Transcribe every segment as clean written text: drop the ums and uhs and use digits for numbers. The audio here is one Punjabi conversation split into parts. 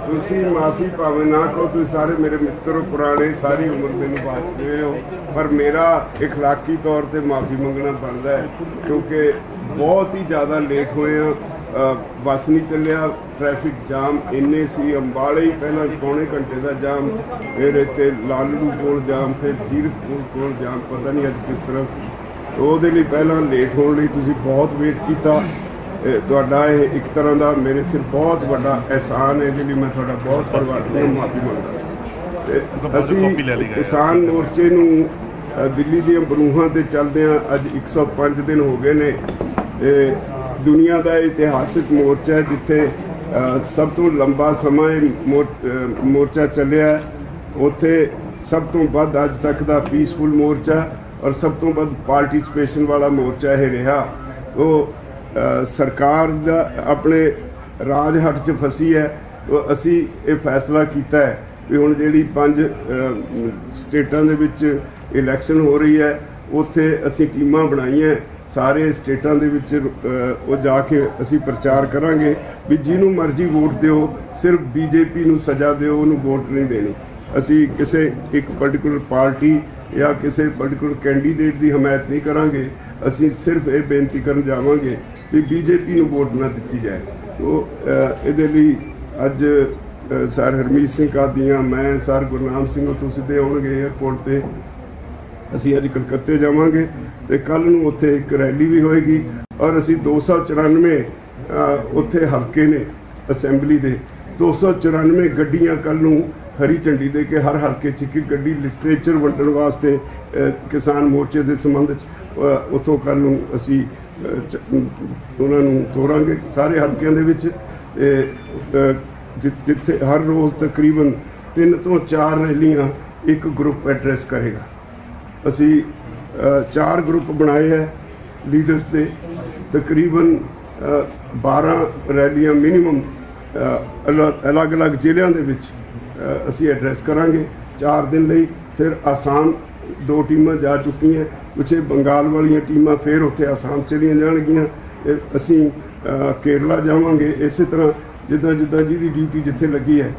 ਤੁਸੀਂ ਮਾਫੀ ਭਾਵੇਂ ਨਾ ਕਹੋ, ਤੁਸੀਂ ਸਾਰੇ ਮੇਰੇ ਮਿੱਤਰ ਹੋ, ਪੁਰਾਣੇ, ਸਾਰੀ ਉਮਰ ਮੈਨੂੰ ਬਾਚਦੇ ਹੋ, ਪਰ ਮੇਰਾ ਇਖਲਾਕੀ ਤੌਰ ਤੇ ਮਾਫੀ ਮੰਗਣਾ ਬਣਦਾ ਹੈ ਕਿਉਂਕਿ ਬਹੁਤ ਹੀ ਜ਼ਿਆਦਾ ਲੇਟ ਹੋਏ ਆ। ਬੱਸ ਨਹੀਂ ਚੱਲਿਆ, ट्रैफिक जाम इन्ने सी, अंबाले ही पहला पौने घंटे का जाम, फिर इतने लालड़ू कोल जाम, फिर जीरकपुर कोल जाम, पता नहीं अज किस तरह से। तो वो पहला लेट होने लिए तुसीं बहुत वेट किया। तुहाडा एक तरह का मेरे सिर बहुत बड़ा एहसान है, जिहदे मैं तुहाडा बहुत परवासी माफ़ी मंगदा। असीं किसान मोर्चे नूं दिल्ली दी बरूहां ते चलदे अज 105 दिन हो गए ने। दुनिया का इतिहासिक मोर्चा है जिथे सब तो लंबा समा मोर्चा चलिया, उत्थे सब तो वध अज तक का पीसफुल मोर्चा और सब तो वध पार्टिसिपेशन वाला मोर्चा यह रहा। तो सरकार दा अपने राज हट च फसी है। तो असी ये फैसला किया है कि हुण जिहड़ी 5 स्टेटां दे विच इलैक्शन हो रही है, उत्थे असी टीमां बनाईयां, सारे स्टेटां दे विच वो जाके असी प्रचार करांगे भी जिन्हों मर्जी वोट दिओ, सिर्फ बीजेपी नूं सजा दिओ, उन्होंने वोट नहीं देनी। असी किसी एक पर्टिकुलर पार्टी या किसी पर्टिकुलर कैंडीडेट की हमायत नहीं करांगे। असी सिर्फ ये बेनती करन जावांगे कि बीजेपी नूं वोट ना दित्ती जाए। तो इहदे लई अज सर हरमीत सिंह कादियां, मैं सर गुरनाम सिंह उत्थों सीधे आउणगे एयरपोर्ट ते। असी अज कलकत्ते जावांगे तो कल नूं उत्थे एक रैली भी होएगी और असी 294 उत्थे हल्के ने असैंबली दे 294 गड्डियां कल नूं हरी झंडी दे के हर हल्के च एक गड्डी लिटरेचर वंडण वास्ते किसान मोर्चे के संबंध उत्थों कल नूं असी उन्हां नूं तोरांगे सारे हल्किਆਂ ਦੇ ਵਿੱਚ। जिथे हर रोज़ तकरीबन 3 ਤੋਂ 4 रैलियां एक ग्रुप एड्रैस करेगा। असी 4 ग्रुप बनाए हैं लीडर्स के, तकरीबन 12 रैलियां मिनीमम अलग अलग जिलों के असी एड्रैस करांगे 4 दिन लई। फिर आसाम 2 टीमां जा चुकी हैं, कुछ बंगाल वाली टीमां फिर उत्थे आसाम चलियां जाणगियां। असी केरला जावांगे। इस तरह जिद्दां जिद्दां जिहदी ड्यूटी जिथे लगी है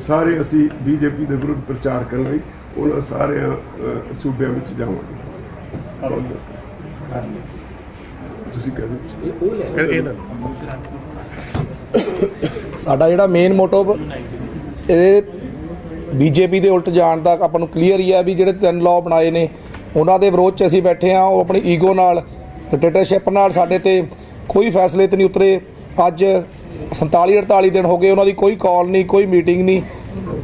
सारे असी बीजेपी के विरुद्ध प्रचार करने लई उन्हां सारियां सूबिਆਂ ਵਿੱਚ ਜਾਵਾਂਗੇ। ਤੁਸੀਂ ਕਹਿੰਦੇ ਸਾਡਾ ਜਿਹੜਾ ਮੇਨ ਮੋਟਿਵ ਇਹ ਬੀਜੇਪੀ ਦੇ ਉਲਟ ਜਾਣ ਦਾ ਆਪਾਂ ਨੂੰ ਕਲੀਅਰ ਹੀ ਹੈ ਵੀ ਜਿਹੜੇ 3 ਲਾਅ ਬਣਾਏ ਨੇ ਉਹਨਾਂ ਦੇ ਵਿਰੋਧ 'ਚ ਅਸੀਂ ਬੈਠੇ ਹਾਂ। ਉਹ ਆਪਣੀ ਈਗੋ ਨਾਲ, ਡਿਕਟੇਟਰਸ਼ਿਪ ਨਾਲ ਸਾਡੇ ਤੇ ਕੋਈ ਫੈਸਲੇ ਤੇ ਨਹੀਂ ਉਤਰੇ। ਅੱਜ 47-48 ਦਿਨ ਹੋ ਗਏ, ਉਹਨਾਂ ਦੀ ਕੋਈ ਕਾਲ ਨਹੀਂ, ਕੋਈ ਮੀਟਿੰਗ ਨਹੀਂ।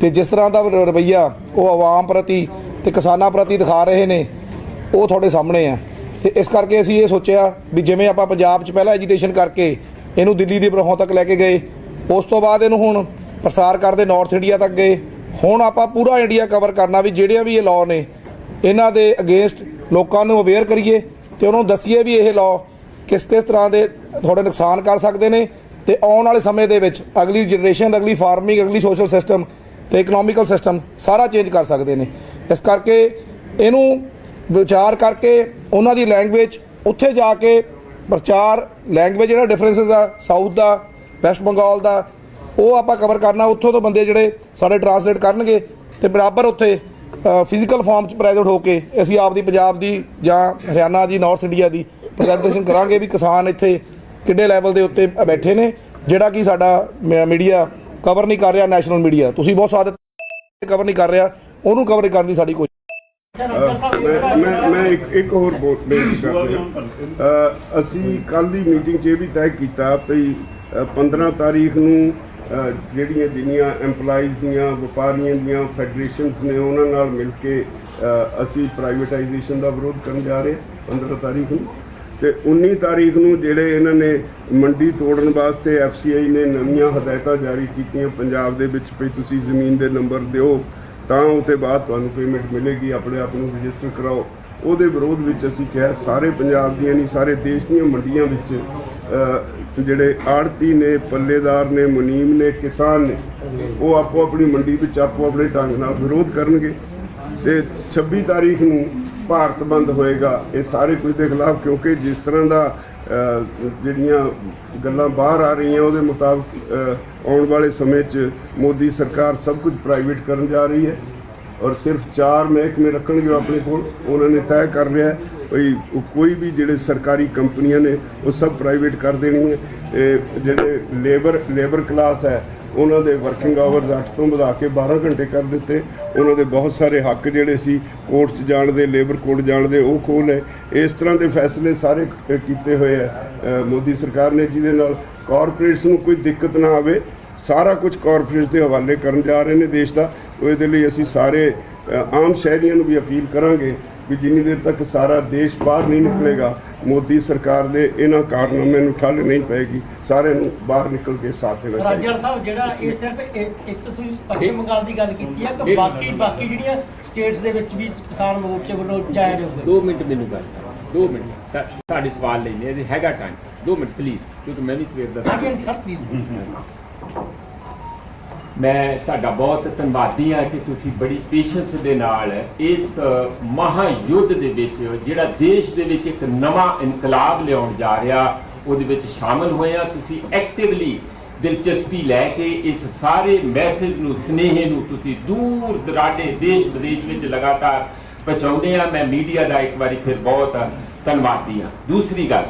ਤੇ ਜਿਸ ਤਰ੍ਹਾਂ ਦਾ ਰਵੱਈਆ ਉਹ ਆਵਾਮ ਪ੍ਰਤੀ ਤੇ ਕਿਸਾਨਾਂ ਪ੍ਰਤੀ ਦਿਖਾ ਰਹੇ ਨੇ ਉਹ ਤੁਹਾਡੇ ਸਾਹਮਣੇ ਆ। ਤੇ ਇਸ ਕਰਕੇ ਅਸੀਂ ਇਹ ਸੋਚਿਆ ਵੀ ਜਿਵੇਂ ਆਪਾਂ ਪੰਜਾਬ 'ਚ ਪਹਿਲਾਂ ਐਜੀਟੇਸ਼ਨ ਕਰਕੇ ਇਹਨੂੰ ਦਿੱਲੀ ਦੀ ਬਰੋਹਾਂ ਤੱਕ ਲੈ ਕੇ ਗਏ, ਉਸ ਤੋਂ ਬਾਅਦ ਇਹਨੂੰ ਹੁਣ ਪ੍ਰਸਾਰ ਕਰਦੇ ਨਾਰਥ ਇੰਡੀਆ ਤੱਕ ਗਏ, ਹੁਣ ਆਪਾਂ ਪੂਰਾ ਇੰਡੀਆ ਕਵਰ ਕਰਨਾ ਵੀ ਜਿਹੜੀਆਂ ਵੀ ਇਹ ਲਾਅ ਨੇ ਇਹਨਾਂ ਦੇ ਅਗੇਂਸਟ ਲੋਕਾਂ ਨੂੰ ਅਵੇਅਰ ਕਰੀਏ ਤੇ ਉਹਨਾਂ ਨੂੰ ਦੱਸੀਏ ਵੀ ਇਹ ਲਾਅ ਕਿਸ ਕਿਸ ਤਰ੍ਹਾਂ ਦੇ ਤੁਹਾਡੇ ਨੁਕਸਾਨ ਕਰ ਸਕਦੇ ਨੇ ਤੇ ਆਉਣ ਵਾਲੇ ਸਮੇਂ ਦੇ ਵਿੱਚ ਅਗਲੀ ਜਨਰੇਸ਼ਨ, ਅਗਲੀ ਫਾਰਮਿੰਗ, ਅਗਲੀ ਸੋਸ਼ਲ ਸਿਸਟਮ ਤੇ ਇਕਨੋਮਿਕਲ ਸਿਸਟਮ ਸਾਰਾ ਚੇਂਜ ਕਰ ਸਕਦੇ ਨੇ। ਇਸ ਕਰਕੇ ਇਹਨੂੰ ਵਿਚਾਰ ਕਰਕੇ ਉਹਨਾਂ ਦੀ ਲੈਂਗੁਏਜ ਉੱਥੇ ਜਾ ਕੇ ਪ੍ਰਚਾਰ, ਲੈਂਗੁਏਜ ਜਿਹੜਾ ਡਿਫਰੈਂਸਿਸ ਆ ਸਾਊਥ ਦਾ, ਵੈਸਟ ਬੰਗਾਲ ਦਾ, ਉਹ ਆਪਾਂ ਕਵਰ ਕਰਨਾ। ਉੱਥੋਂ ਤੋਂ ਬੰਦੇ ਜਿਹੜੇ ਸਾਡੇ ਟਰਾਂਸਲੇਟ ਕਰਨਗੇ ਤੇ ਬਰਾਬਰ ਉੱਥੇ ਫਿਜ਼ੀਕਲ ਫਾਰਮ 'ਚ ਪ੍ਰੈਜ਼ੈਂਟ ਹੋ ਕੇ ਅਸੀਂ ਆਪਦੀ ਪੰਜਾਬ ਦੀ ਜਾਂ ਹਰਿਆਣਾ ਦੀ, ਨਾਰਥ ਇੰਡੀਆ ਦੀ ਪ੍ਰੈਜੈਂਟੇਸ਼ਨ ਕਰਾਂਗੇ ਵੀ ਕਿਸਾਨ ਇੱਥੇ ਕਿੱਡੇ ਲੈਵਲ ਦੇ ਉੱਤੇ ਬੈਠੇ ਨੇ, ਜਿਹੜਾ ਕਿ ਸਾਡਾ ਮੀਡੀਆ ਕਵਰ ਨਹੀਂ ਕਰ ਰਿਹਾ। ਨੈਸ਼ਨਲ ਮੀਡੀਆ ਤੁਸੀਂ ਬਹੁਤ ਸਵਾਦ ਕਵਰ ਨਹੀਂ ਕਰ ਰਿਹਾ, ਉਹਨੂੰ ਕਵਰ ਕਰਨ ਦੀ ਸਾਡੀ ਕੋਸ਼ਿਸ਼। मैं एक होर बेनती कर रहा। असी कल की मीटिंग 'ਚ भी तय किया भी 15 तारीख नूं ਜਿਹੜੀਆਂ ਜਿੰਨੀਆਂ ਐਮਪਲਾਈਜ਼ ਦੀਆਂ, ਵਪਾਰੀਆਂ ਦੀਆਂ ਫੈਡਰੇਸ਼ਨਸ ਨੇ ਉਹਨਾਂ ਨਾਲ ਮਿਲ ਕੇ ਅਸੀਂ ਪ੍ਰਾਈਵੇਟਾਈਜੇਸ਼ਨ ਦਾ ਵਿਰੋਧ ਕਰਨ ਜਾ ਰਹੇ 15 ਤਾਰੀਖ ਨੂੰ। ਤੇ 19 ਤਾਰੀਖ ਨੂੰ ਜਿਹੜੇ ਇਹਨਾਂ ਨੇ ਮੰਡੀ ਤੋੜਨ ਵਾਸਤੇ FCI ਨੇ ਨਵੀਆਂ ਹਦਾਇਤਾਂ ਜਾਰੀ ਕੀਤੀਆਂ ਪੰਜਾਬ ਦੇ ਵਿੱਚ ਵੀ ਤੁਸੀਂ ਜ਼ਮੀਨ ਦੇ ਨੰਬਰ ਦਿਓ ਤਾਂ ਉਹਦੇ ਬਾਅਦ ਤੁਹਾਨੂੰ ਪੇਮੈਂਟ ਮਿਲੇਗੀ, ਆਪਣੇ ਆਪ ਨੂੰ ਰਜਿਸਟਰ ਕਰਾਓ। ਉਹਦੇ ਵਿਰੋਧ ਵਿੱਚ ਅਸੀਂ ਕਿਹਾ ਸਾਰੇ ਪੰਜਾਬ ਦੀਆਂ ਨਹੀਂ ਸਾਰੇ ਦੇਸ਼ ਦੀਆਂ ਮੰਡੀਆਂ ਵਿੱਚ ਜਿਹੜੇ ਆੜਤੀ ਨੇ, ਪੱਲੇਦਾਰ ਨੇ, ਮੁਨੀਮ ਨੇ, ਕਿਸਾਨ ਨੇ, ਉਹ ਆਪੋ ਆਪਣੀ ਮੰਡੀ ਵਿੱਚ ਆਪੋ ਆਪਣੇ ਢੰਗ ਨਾਲ ਵਿਰੋਧ ਕਰਨਗੇ। ਤੇ 26 ਤਾਰੀਖ ਨੂੰ ਭਾਰਤ ਬੰਦ ਹੋਏਗਾ, ਇਹ ਸਾਰੇ ਕੁਝ ਦੇ ਖਿਲਾਫ, ਕਿਉਂਕਿ ਜਿਸ ਤਰ੍ਹਾਂ ਦਾ ਜਿਹੜੀਆਂ ਗੱਲਾਂ ਬਾਹਰ ਆ ਰਹੀਆਂ ਉਹਦੇ ਮੁਤਾਬਕ ਆਉਣ ਵਾਲੇ ਸਮੇਂ 'ਚ ਮੋਦੀ ਸਰਕਾਰ ਸਭ ਕੁਝ ਪ੍ਰਾਈਵੇਟ ਕਰਨ ਜਾ ਰਹੀ ਹੈ ਔਰ ਸਿਰਫ 4 ਮਹਿਕਮੇ ਰੱਖਣਗੇ ਆਪਣੇ ਕੋਲ। ਉਹਨਾਂ ਨੇ ਤੈਅ ਕਰ ਲਿਆ ਭਈ ਕੋਈ ਵੀ ਜਿਹੜੇ ਸਰਕਾਰੀ ਕੰਪਨੀਆਂ ਨੇ ਉਹ ਸਭ ਪ੍ਰਾਈਵੇਟ ਕਰ ਦੇਣੀ ਹੈ। ਜਿਹੜੇ ਲੇਬਰ ਕਲਾਸ ਹੈ ਉਹਨਾਂ ਦੇ ਵਰਕਿੰਗ ਆਵਰਸ 8 ਤੋਂ ਵਧਾ ਕੇ 12 ਘੰਟੇ ਕਰ ਦਿੱਤੇ। ਉਹਨਾਂ ਦੇ ਬਹੁਤ ਸਾਰੇ ਹੱਕ ਜਿਹੜੇ ਸੀ ਕੋਰਟ 'ਚ ਜਾਣ ਦੇ, ਲੇਬਰ ਕੋਰਟ ਜਾਣ ਦੇ, ਉਹ ਖੋਲ੍ਹ ਲਏ। ਇਸ ਤਰ੍ਹਾਂ ਦੇ ਫੈਸਲੇ ਸਾਰੇ ਕੀਤੇ ਹੋਏ ਹੈ ਮੋਦੀ ਸਰਕਾਰ ਨੇ, ਜਿਹਦੇ ਨਾਲ ਕਾਰਪੋਰੇਟਸ ਨੂੰ ਕੋਈ ਦਿੱਕਤ ਨਾ ਆਵੇ। ਸਾਰਾ ਕੁਝ ਕਾਰਪੋਰੇਟਸ ਦੇ ਹਵਾਲੇ ਕਰਨ ਜਾ ਰਹੇ ਨੇ ਦੇਸ਼ ਦਾ। ਤੋ ਇਹਦੇ ਲਈ ਅਸੀਂ ਸਾਰੇ ਆਮ ਸ਼ਹਿਰੀਆਂ ਨੂੰ ਵੀ ਅਪੀਲ ਕਰਾਂਗੇ ਵੀ ਜਿੰਨੀ ਦੇਰ ਤੱਕ ਸਾਰਾ ਦੇਸ਼ ਬਾਹਰ ਨਹੀਂ ਨਿਕਲੇਗਾ, ਮੋਦੀ ਸਰਕਾਰ ਦੇ ਇਹਨਾਂ ਕਾਰਨਾਮਿਆਂ ਨੂੰ ਠੱਲ ਨਹੀਂ ਪਏਗੀ। ਸਾਰਿਆਂ ਨੂੰ ਬਾਹਰ ਨਿਕਲ ਕੇ ਸਾਥ ਦੇਣਾ ਚਾਹੀਦਾ। ਰਾਜਾ ਸਾਹਿਬ, ਜਿਹੜਾ ਇਹ ਸਿਰਫ ਇੱਕ ਤੁਸੀਂ ਪੱਛਮ ਬੰਗਾਲ ਦੀ ਗੱਲ ਕੀਤੀ ਹੈ ਕਿ ਬਾਕੀ ਜਿਹੜੀਆਂ ਸਟੇਟਸ ਦੇ ਵਿੱਚ ਵੀ ਕਿਸਾਨ ਮੋਰਚੇ ਵੱਲੋਂ ਜਾਇਜ਼ ਹੋਊਗਾ? 2 ਮਿੰਟ ਮੈਨੂੰ ਗੱਲ 2 ਮਿੰਟ ਤੁਹਾਡੇ ਸਵਾਲ ਲੈਣੇ ਇਹਦੇ ਹੈਗਾ ਟਾਈਮ 2 ਮਿੰਟ ਪਲੀਜ਼, ਕਿਉਂਕਿ ਮੈਂ ਵੀ ਸਵੇਰ ਦਾ ਹਾਂਜੀ ਸਰ ਪਲੀਜ਼। ਮੈਂ ਤੁਹਾਡਾ ਬਹੁਤ ਧੰਨਵਾਦੀ ਹਾਂ ਕਿ ਤੁਸੀਂ ਬੜੀ ਪੇਸ਼ੈਂਸ ਦੇ ਨਾਲ ਇਸ ਮਹਾਯੁੱਧ ਦੇ ਵਿੱਚ ਜਿਹੜਾ ਦੇਸ਼ ਦੇ ਵਿੱਚ ਇੱਕ ਨਵਾਂ ਇਨਕਲਾਬ ਲਿਆਉਣ ਜਾ ਰਿਹਾ ਉਹਦੇ ਵਿੱਚ ਸ਼ਾਮਲ ਹੋਏ ਆ। ਤੁਸੀਂ ਐਕਟਿਵਲੀ ਦਿਲਚਸਪੀ ਲੈ ਕੇ ਇਸ ਸਾਰੇ ਮੈਸੇਜ ਨੂੰ, ਸੁਨੇਹੇ ਨੂੰ ਤੁਸੀਂ ਦੂਰ ਦਰਾਡੇ ਦੇਸ਼ ਵਿਦੇਸ਼ ਵਿੱਚ ਲਗਾਤਾਰ ਪਹੁੰਚਾਉਂਦੇ ਆ। ਮੈਂ ਮੀਡੀਆ ਦਾ ਇੱਕ ਵਾਰੀ ਫਿਰ ਬਹੁਤ ਧੰਨਵਾਦੀ ਹਾਂ। ਦੂਸਰੀ ਗੱਲ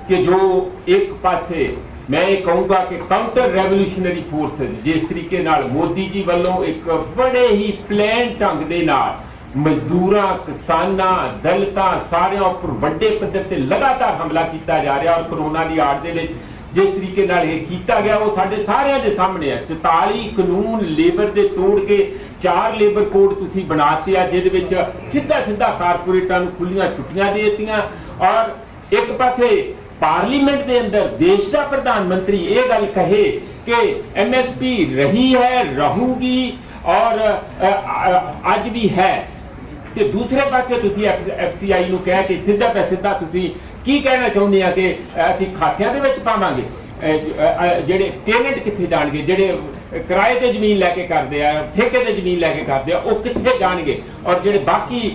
ਕਿ ਜੋ ਇੱਕ ਪਾਸੇ मैं ये कहूँगा कि काउंटर रेवोल्यूशनरी फोर्सेज जिस तरीके नाल मोदी जी वालों एक बड़े ही प्लान ढंग दे नाल मजदूरां, किसानां, दलितां सारियां उपर वड्डे पद्धर ते लगातार हमला किया जा रहा और कोरोना की आड़ दे विच जिस तरीके नाल ये किया गया वो साडे सारियां दे सामने है। 44 कानून लेबर दे तोड़ के 4 लेबर कोड तुसीं बनाते आ जिहदे विच सीधा सीधा कारपोरेटां नूं खुल्लियां छुट्टियां दे दित्तियां और एक पासे पार्लीमेंट के अंदर देश का प्रधानमंत्री ये गल कहे कि MSP रही है, रहूगी और अज भी है, तो दूसरे पासे तुसी FCI नूं कह के सीधा पे सीधा तुसी की कहना चाहुंदे आ कि असीं खातियां दे विच पावांगे। ਜਿਹੜੇ ਟੈਨੈਂਟ ਕਿੱਥੇ ਜਾਣਗੇ, ਜਿਹੜੇ ਕਿਰਾਏ ਤੇ ਜ਼ਮੀਨ ਲੈ ਕੇ ਕਰਦੇ ਆ, ਠੇਕੇ ਤੇ ਜ਼ਮੀਨ ਲੈ ਕੇ ਕਰਦੇ ਆ, ਉਹ ਕਿੱਥੇ ਜਾਣਗੇ? ਔਰ ਜਿਹੜੇ ਬਾਕੀ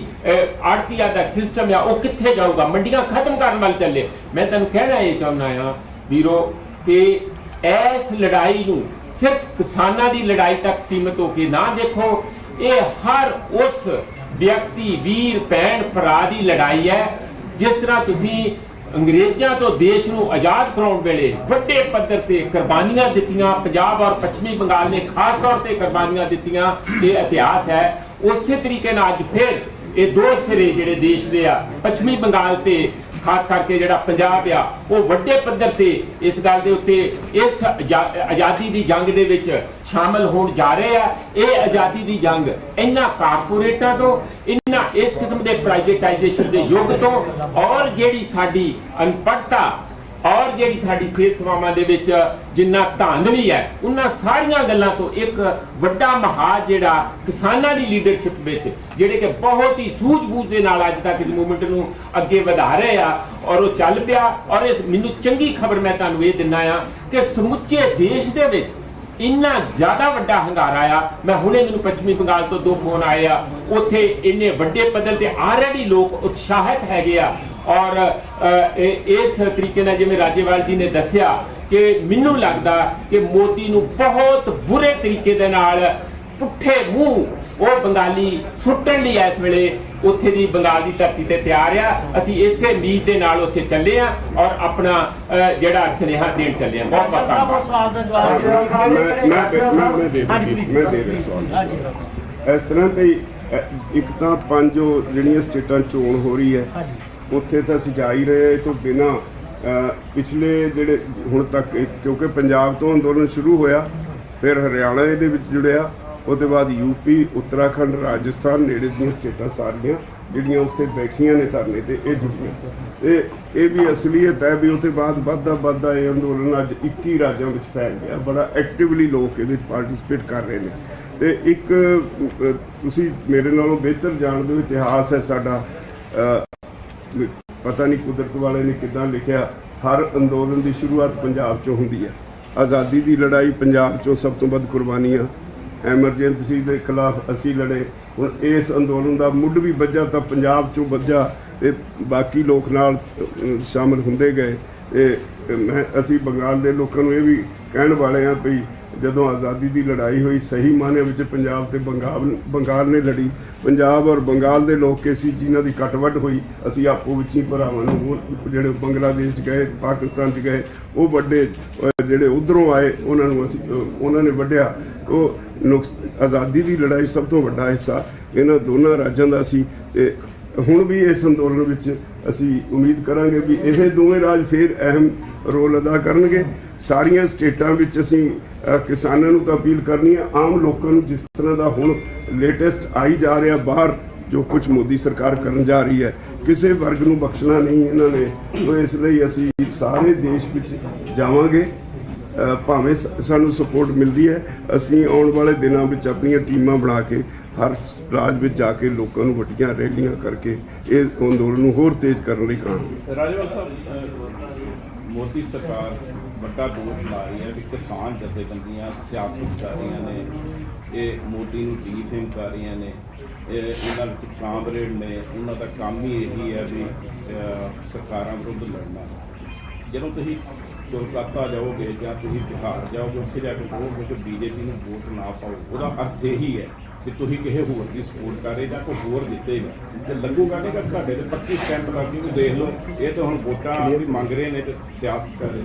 ਆੜਤੀਆ ਦਾ ਸਿਸਟਮ ਆ ਉਹ ਕਿੱਥੇ ਜਾਊਗਾ? ਮੰਡੀਆਂ ਖਤਮ ਕਰਨ ਵੱਲ ਚੱਲੇ। ਮੈਂ ਤੁਹਾਨੂੰ ਕਹਿਣਾ ਇਹ ਚਾਹੁੰਦਾ ਆ ਵੀਰੋ ਕਿ ਇਸ ਲੜਾਈ ਨੂੰ ਸਿਰਫ ਕਿਸਾਨਾਂ ਦੀ ਲੜਾਈ ਤੱਕ ਸੀਮਿਤ ਹੋ ਕੇ ਨਾ ਦੇਖੋ। ਇਹ ਹਰ ਉਸ ਵਿਅਕਤੀ, ਵੀਰ, ਭੈਣ, ਭਰਾ ਦੀ ਲੜਾਈ ਹੈ। ਜਿਸ ਤਰ੍ਹਾਂ ਤੁਸੀਂ अंग्रेजों तो देश को आजाद कराने वेले वड्डे पद्धर ते कुर्बानियां दित्तियां, पंजाब और पश्चिमी बंगाल ने खास तौर पर कुर्बानियां दित्तियां, ये इतिहास है। उस तरीके अज फिर ये 2 सिरे जिहड़े देश दे आ, पश्चिमी बंगाल ते खास करके जिहड़ा पंजाब आ वो वड्डे पद्धर ते इस गल दे उत्ते इस आज़ादी दी जंग दे विच शामिल होण जा रहे आ। ये आज़ादी दी जंग इन्हां कारपोरेटां तो, इन्हां इस किस्म के प्राइवेटाइजेशन के युग तो और जिहड़ी साडी अनपढ़ता और जिहड़ी साडी सेहत सेवावां दे विच जिन्ना धांधली है उन्हां सारियां गल्लां तो एक वड्डा महाज जिहड़ा किसानां दी लीडरशिप विच जिहड़े कि बहुत ही सूझ-बूझ दे नाल अज तक इस मूवमेंट नूं अगे वधा रहे आ और वो चल पिया। और इस मैनूं चंगी खबर मैं तुहानूं इह दिन्ना आ कि समुचे देश दे विच इन्ना ज़्यादा वड्डा हंगारा आया। मैं हुणे मैनूं पश्चिमी बंगाल तो 2 फोन आए आ, उत्थे इन्ने वड्डे पद्धर ते ऑलरेडी लोग उत्साहित हैगे आ और इस तरीके नाल जिवें राजेवाल जी ने दस्सिया कि मैनूं लगदा कि मोदी नूं बहुत बुरे तरीके दे नाल पुठे मूँह वो बंगाली सुट्टण लई इस वेले उत्थे दी बंगाल दी धरती ते तैयार आ। असीं इसे उम्मीद दे नाल उत्थे चले आ और अपना जिहड़ा सुनेहा देण चले आ। बहुत बहुत धन्नवाद। इस तरह कई एक तो 5 ਜਿਹੜੀਆਂ ਸਟੇਟਾਂ ਚੋਣ ਹੋ ਰਹੀ ਹੈ ਉੱਥੇ ਤਾਂ ਅਸੀਂ ਜਾ ਹੀ ਰਹੇ ਤੋਂ ਬਿਨਾਂ ਪਿਛਲੇ ਜਿਹੜੇ ਹੁਣ ਤੱਕ ਕਿਉਂਕਿ ਪੰਜਾਬ ਤੋਂ ਅੰਦੋਲਨ ਸ਼ੁਰੂ ਹੋਇਆ, ਫਿਰ ਹਰਿਆਣਾ ਇਹਦੇ ਵਿੱਚ ਜੁੜਿਆ, ਉਹਦੇ ਬਾਅਦ यूपी, उत्तराखंड, राजस्थान ਨੇੜੇ ਦੀਆਂ ਸਟੇਟਾਂ ਸਾਰੀਆਂ ਜਿਹੜੀਆਂ ਉੱਥੇ ਬੈਠੀਆਂ ਨੇ ਧਰਨੇ ਤੇ ਇਹ ਜੁੜੀਆਂ। ਤੇ ਇਹ ਵੀ ਅਸਲੀਅਤ ਹੈ ਵੀ ਉਹਦੇ ਬਾਅਦ ਵੱਧਦਾ ਇਹ ਅੰਦੋਲਨ ਅੱਜ 21 ਰਾਜਾਂ ਵਿੱਚ ਫੈਲ ਗਿਆ। ਬੜਾ ਐਕਟਿਵਲੀ ਲੋਕ ਇਹਦੇ ਵਿੱਚ ਪਾਰਟਿਸਿਪੇਟ ਕਰ ਰਹੇ ਨੇ। ਤੇ ਇੱਕ ਤੁਸੀਂ ਮੇਰੇ ਨਾਲੋਂ ਬਿਹਤਰ ਜਾਣਦੇ ਹੋ ਇਤਿਹਾਸ ਹੈ ਸਾਡਾ, ਪਤਾ ਨਹੀਂ ਕੁਦਰਤ ਵਾਲੇ ਨੇ ਕਿੱਦਾਂ ਲਿਖਿਆ, ਹਰ ਅੰਦੋਲਨ ਦੀ ਸ਼ੁਰੂਆਤ ਪੰਜਾਬ 'ਚੋਂ ਹੁੰਦੀ ਹੈ। ਆਜ਼ਾਦੀ ਦੀ ਲੜਾਈ ਪੰਜਾਬ 'ਚੋਂ ਸਭ ਤੋਂ ਵੱਧ ਕੁਰਬਾਨੀਆਂ ਐਮਰਜੈਂਸੀ ਦੇ ਖਿਲਾਫ ਅਸੀਂ ਲੜੇ। ਹੁਣ ਇਸ ਅੰਦੋਲਨ ਦਾ ਮੁੱਢ ਵੀ ਵੱਜਾ ਤਾਂ ਪੰਜਾਬ 'ਚੋਂ ਵੱਜਾ ਤੇ ਬਾਕੀ ਲੋਕ ਨਾਲ ਸ਼ਾਮਲ ਹੁੰਦੇ ਗਏ। ਤੇ ਅਸੀਂ ਬੰਗਾਲ ਦੇ ਲੋਕਾਂ ਨੂੰ ਇਹ ਵੀ ਕਹਿਣ ਵਾਲੇ ਹਾਂ ਵੀ ਜਦੋਂ ਆਜ਼ਾਦੀ ਦੀ ਲੜਾਈ ਹੋਈ ਸਹੀ ਮਾਅਨਿਆਂ ਵਿੱਚ ਪੰਜਾਬ ਤੇ ਬੰਗਾਲ ਨੇ ਲੜੀ। ਪੰਜਾਬ ਔਰ ਬੰਗਾਲ ਦੇ ਲੋਕ ਸੀ ਜਿਨ੍ਹਾਂ ਦੀ ਕੱਟਵੱਡ ਹੋਈ। ਅਸੀਂ ਆਪੋ ਵਿੱਚ ਹੀ ਭਰਾਵਾਂ ਨੂੰ ਹੋਰ ਜਿਹੜੇ ਬੰਗਲਾਦੇਸ਼ 'ਚ ਗਏ, ਪਾਕਿਸਤਾਨ 'ਚ ਗਏ, ਉਹ ਵੱਡੇ ਜਿਹੜੇ ਉੱਧਰੋਂ ਆਏ ਉਹਨਾਂ ਨੇ ਵੱਢਿਆ। ਉਹ ਆਜ਼ਾਦੀ ਦੀ ਲੜਾਈ ਸਭ ਤੋਂ ਵੱਡਾ ਹਿੱਸਾ ਇਹਨਾਂ ਦੋਨਾਂ ਰਾਜਾਂ ਦਾ ਸੀ। ਤੇ ਹੁਣ ਵੀ ਇਸ ਅੰਦੋਲਨ ਵਿੱਚ ਅਸੀਂ ਉਮੀਦ ਕਰਾਂਗੇ ਵੀ ਇਹ ਦੋਵੇਂ ਰਾਜ ਫਿਰ ਅਹਿਮ ਰੋਲ ਅਦਾ ਕਰਨਗੇ। ਸਾਰੀਆਂ ਸਟੇਟਾਂ ਵਿੱਚ ਅਸੀਂ ਕਿਸਾਨਾਂ ਨੂੰ ਤਾਂ ਅਪੀਲ ਕਰਨੀ ਹੈ, ਆਮ ਲੋਕਾਂ ਨੂੰ ਜਿਸ ਤਰ੍ਹਾਂ ਦਾ ਹੁਣ ਲੇਟੈਸਟ ਆਈ ਜਾ ਰਿਹਾ ਬਾਹਰ ਜੋ ਕੁਝ ਮੋਦੀ ਸਰਕਾਰ ਕਰਨ ਜਾ ਰਹੀ ਹੈ, ਕਿਸੇ ਵਰਗ ਨੂੰ ਬਖਸ਼ਣਾ ਨਹੀਂ ਇਹਨਾਂ ਨੇ। ਤੋ ਇਸ ਲਈ ਅਸੀਂ ਸਾਰੇ ਦੇਸ਼ ਵਿੱਚ ਜਾਵਾਂਗੇ, ਭਾਵੇਂ ਸਾਨੂੰ ਸਪੋਰਟ ਮਿਲਦੀ ਹੈ। ਅਸੀਂ ਆਉਣ ਵਾਲੇ ਦਿਨਾਂ ਵਿੱਚ ਆਪਣੀਆਂ ਟੀਮਾਂ ਬਣਾ ਕੇ ਹਰ ਰਾਜ ਵਿੱਚ ਜਾ ਕੇ ਲੋਕਾਂ ਨੂੰ ਵੱਡੀਆਂ ਰੈਲੀਆਂ ਕਰਕੇ ਇਹ ਅੰਦੋਲਨ ਨੂੰ ਹੋਰ ਤੇਜ਼ ਕਰਨ ਲਈ ਕਹਾਂਗੇ। ਰਾਜੇਵਾਲ ਸਾਹਿਬ, ਮੋਦੀ ਸਰਕਾਰ ਵੱਡਾ ਦੋਸ਼ ਲਾ ਰਹੀ ਹੈ ਕਿ ਕਿਸਾਨ ਜਥੇਬੰਦੀਆਂ ਸਿਆਸਤ ਕਰ ਰਹੀਆਂ ਨੇ, ਇਹ ਮੋਦੀ ਨੂੰ ਡੀਫੇਮ ਕਰ ਰਹੀਆਂ ਨੇ। ਇਹਨਾਂ ਵਿੱਚ ਕਾਮਰੇਡ ਨੇ, ਉਹਨਾਂ ਦਾ ਕੰਮ ਹੀ ਇਹੀ ਹੈ ਵੀ ਸਰਕਾਰਾਂ ਵਿਰੁੱਧ ਲੜਨਾ। ਜਦੋਂ ਤੁਸੀਂ ਕੋਲਕਾਤਾ ਜਾਓਗੇ ਜਾਂ ਤੁਸੀਂ ਬਿਹਾਰ ਜਾਓਗੇ, ਉੱਥੇ ਜਾ ਕੇ ਕਹੋਗੇ ਕਿ ਬੀਜੇਪੀ ਨੂੰ ਵੋਟ ਨਾ ਪਾਓ, ਉਹਦਾ ਅਰਥ ਇਹੀ ਹੈ ਕਿ ਤੁਸੀਂ ਕਿਸੇ ਹੋਰ ਦੀ ਸਪੋਰਟ ਕਰ ਰਹੇ ਜਾਂ ਕੋਈ ਹੋਰ ਜਿੱਤੇਗਾ ਤੇ ਲੱਗੂਗਾ ਨਹੀਂ ਕਿ ਤੁਹਾਡੇ ਤੇ 25 ਸਟੈਂਪ ਲੱਗ ਜੂਗੇ। ਦੇਖ ਲਓ, ਇਹ ਤਾਂ ਹੁਣ ਵੋਟਾਂ ਵੀ ਮੰਗ ਰਹੇ ਨੇ ਤੇ ਸਿਆਸਤ ਕਰ ਰਹੇ।